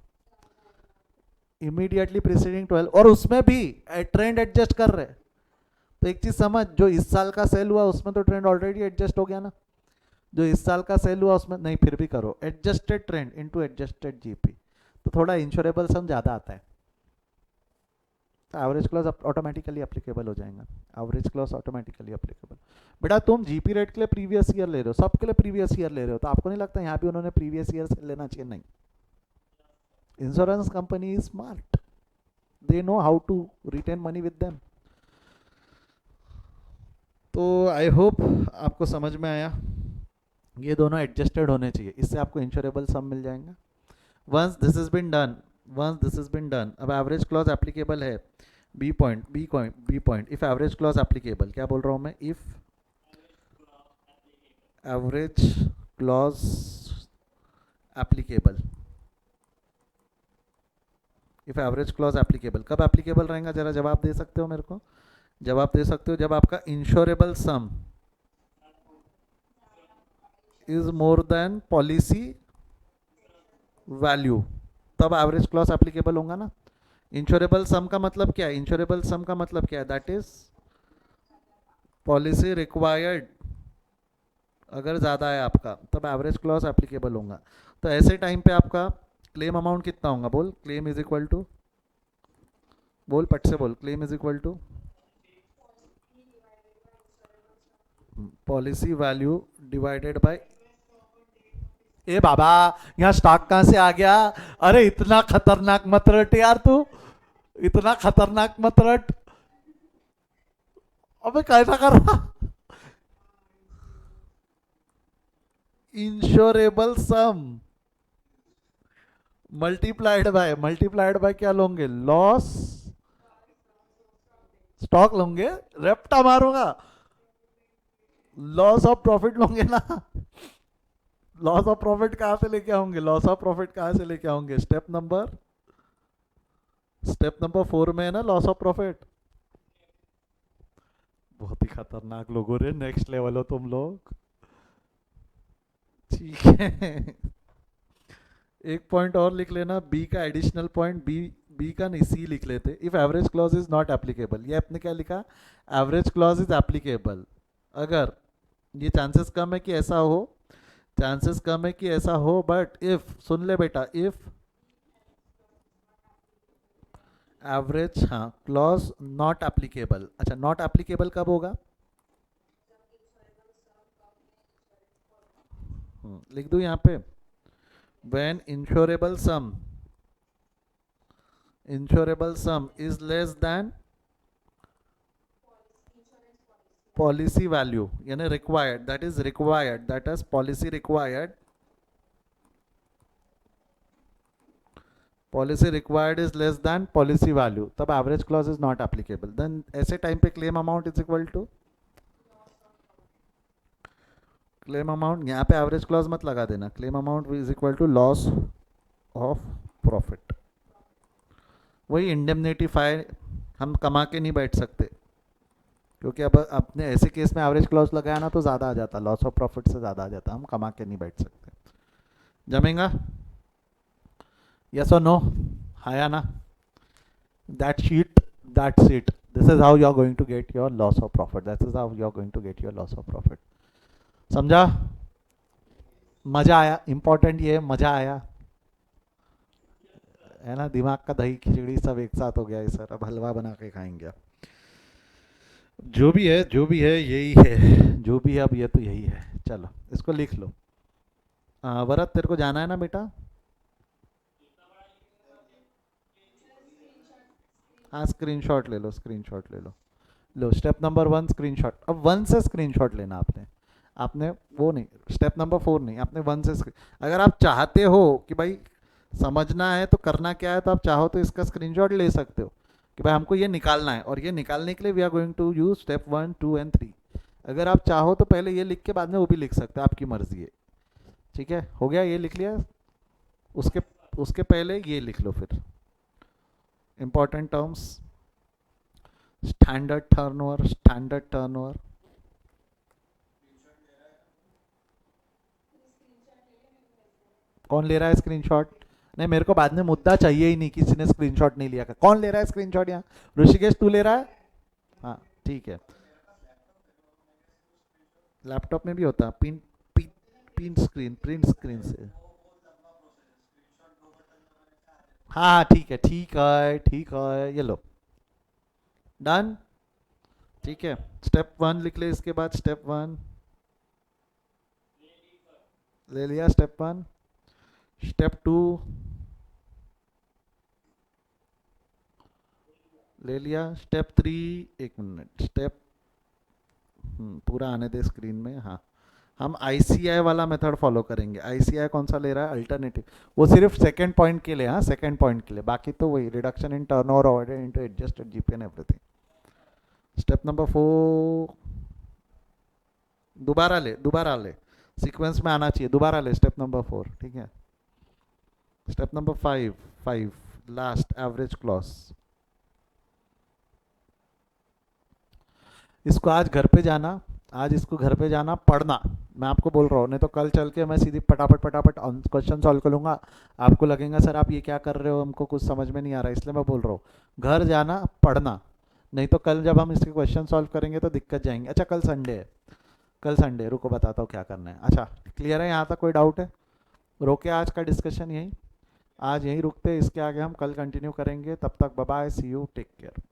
इमीडिएटली प्रीसीडिंग 12, और उसमें भी ट्रेंड एडजस्ट कर रहे। तो एक चीज़ समझ, जो इस साल का सेल हुआ उसमें तो ट्रेंड ऑलरेडी एडजस्ट हो गया ना। जो इस साल का सेल हुआ उसमें नहीं, फिर भी करो adjusted trend into adjusted GP, तो थोड़ा इंश्योरेबल सम ज़्यादा आता है, तो एवरेज क्लॉज ऑटोमेटिकली अप्लीकेबल हो जाएगा। Average clause automatically applicable. बेटा तुम जीपी रेट के लिए प्रीवियस ईयर ले रहे हो, सबके लिए प्रीवियस ईयर ले रहे हो, तो आपको नहीं लगता यहाँ भी उन्होंने प्रीवियस ईयर से लेना चाहिए? नहीं, insurance company is smart, they know how to retain money with them. तो आई होप आपको समझ में आया। ये दोनों एडजस्टेड होने चाहिए, इससे आपको इंश्योरेबल सम मिल जाएगा। Once this is been done, once this is been done, अब एवरेज क्लॉज एप्लीकेबल है। B point if average clause applicable, क्या बोल रहा हूँ मैं? If average clause applicable, if average clause applicable कब एप्लीकेबल रहेगा? जरा जवाब दे सकते हो मेरे को? जवाब दे सकते हो? जब आपका insurable sum is more than policy value, तब एवरेज क्लॉज एप्लीकेबल होगा ना। इंश्योरेबल सम का मतलब क्या है? इंश्योरेबल सम का मतलब क्या है? That is policy required. अगर ज़्यादा है आपका तब एवरेज क्लॉज एप्लीकेबल होगा। तो ऐसे टाइम पे आपका क्लेम अमाउंट कितना होगा? बोल, क्लेम इज इक्वल टू बोल, पट से बोल, claim is equal to policy value divided by. ए बाबा, यहाँ स्टॉक कहाँ से आ गया? अरे इतना खतरनाक मत रट यार तू, इतना खतरनाक मत रट। अबे कैसा कर रहा? इंश्योरेबल सम मल्टीप्लाइड बाय क्या लोगे? लॉस स्टॉक लोगे? रेप्टा मारूंगा। लॉस ऑफ प्रॉफिट लोगे ना? लॉस ऑफ प्रॉफिट कहां से लेके आओगे? लॉस ऑफ प्रॉफिट कहां से लेके आओगे? स्टेप नंबर 4 में है ना लॉस ऑफ प्रॉफिट। बहुत ही खतरनाक लोगों रे, नेक्स्ट लेवल हो तुम लोग। ठीक है, एक पॉइंट और लिख लेना, बी का एडिशनल पॉइंट, बी का नहीं सी लिख लेते। If average clause is not applicable, ये आपने क्या लिखा? एवरेज क्लॉज इज एप्लीकेबल अगर, ये चांसेस कम है कि ऐसा हो, चांसेस कम है कि ऐसा हो, बट इफ, सुन ले बेटा, इफ एवरेज, हाँ, क्लॉज नॉट एप्लीकेबल। अच्छा, नॉट एप्लीकेबल कब होगा? लिख दूं यहाँ पे, when insurable sum is less than policy value, यानी required, that is policy required is less than policy value, तब average clause is not applicable. Then ऐसे टाइम पे claim amount is equal to, claim amount यहाँ पे average clause मत लगा देना, claim amount is equal to loss of profit. वही indemnity file, हम कमा के नहीं बैठ सकते, क्योंकि अब अपने ऐसे केस में एवरेज क्लॉज लगाया ना तो ज़्यादा आ जाता, लॉस ऑफ प्रॉफिट से ज़्यादा आ जाता, हम कमा के नहीं बैठ सकते। जमेगा? यस और नो? हाया ना? That sheet, that's it, this is how you are going to get your loss of profit, that is how you are going to get your loss of profit. समझा? मजा आया? इंपॉर्टेंट ये, मजा आया है ना? दिमाग का दही खिचड़ी सब एक साथ हो गया है सर, अब हलवा बना के खाएंगे। जो भी है, जो भी है यही है, जो भी है अब ये तो यही है। चलो इसको लिख लो। वरद तेरे को जाना है ना बेटा? हाँ, स्क्रीनशॉट ले लो, स्क्रीनशॉट ले लो। लो, स्टेप नंबर 1 स्क्रीनशॉट। अब 1 से स्क्रीनशॉट लेना आपने, आपने वो नहीं, स्टेप नंबर 4 नहीं, आपने 1 से अगर आप चाहते हो कि भाई समझना है तो करना क्या है, तो आप चाहो तो इसका स्क्रीनशॉट ले सकते हो कि भाई हमको ये निकालना है, और ये निकालने के लिए we are going to use step 1, 2 and 3। अगर आप चाहो तो पहले ये लिख के बाद में वो भी लिख सकते हो, आपकी मर्जी है। ठीक है, हो गया, ये लिख लिया। उसके उसके पहले ये लिख लो फिर, इंपॉर्टेंट टर्म्स, स्टैंडर्ड टर्नओवर। कौन ले रहा है स्क्रीनशॉट? नहीं, मेरे को बाद में मुद्दा चाहिए ही नहीं, किसी ने स्क्रीनशॉट नहीं लिया। कौन ले रहा है स्क्रीनशॉट यहाँ? ऋषिकेश तू ले रहा है? हाँ ठीक है, लैपटॉप में भी होता है पिन, पिन, प्रिंट स्क्रीन से। हाँ ठीक है, ठीक है, ठीक है, ये लो, डन। ठीक है, स्टेप 1 लिख ले, इसके बाद स्टेप 1 ले लिया, स्टेप 1। स्टेप 2 ले लिया, स्टेप 3, एक मिनट, पूरा आने दे स्क्रीन में। हाँ, हम आईसीआई वाला मेथड फॉलो करेंगे। आईसीआई कौन सा ले रहा है? अल्टरनेटिव। वो सिर्फ सेकंड पॉइंट के लिए, हाँ सेकंड पॉइंट के लिए, बाकी तो वही reduction in turnover order into adjusted GP and everything. Step number 4, दोबारा ले, सीक्वेंस में आना चाहिए, दोबारा ले स्टेप नंबर 4। ठीक है, step number 5 last, average clause. इसको आज घर पे जाना, आज इसको घर पे जाना पढ़ना, मैं आपको बोल रहा हूँ, नहीं तो कल चल के मैं सीधी फटाफट फटाफट क्वेश्चन सॉल्व कर लूँगा, आपको लगेगा सर आप ये क्या कर रहे हो, हमको कुछ समझ में नहीं आ रहा, इसलिए मैं बोल रहा हूँ घर जाना पढ़ना, नहीं तो कल जब हम इसके क्वेश्चन सॉल्व करेंगे तो दिक्कत जाएंगे। अच्छा, कल संडे है, कल संडे, रुको बताता हूँ क्या करना है। अच्छा, क्लियर है यहाँ तक? कोई डाउट है? रोके आज का डिस्कशन यहीं, आज यहीं रुकते हैं, इसके आगे हम कल कंटिन्यू करेंगे। तब तक bye bye, see you, take care.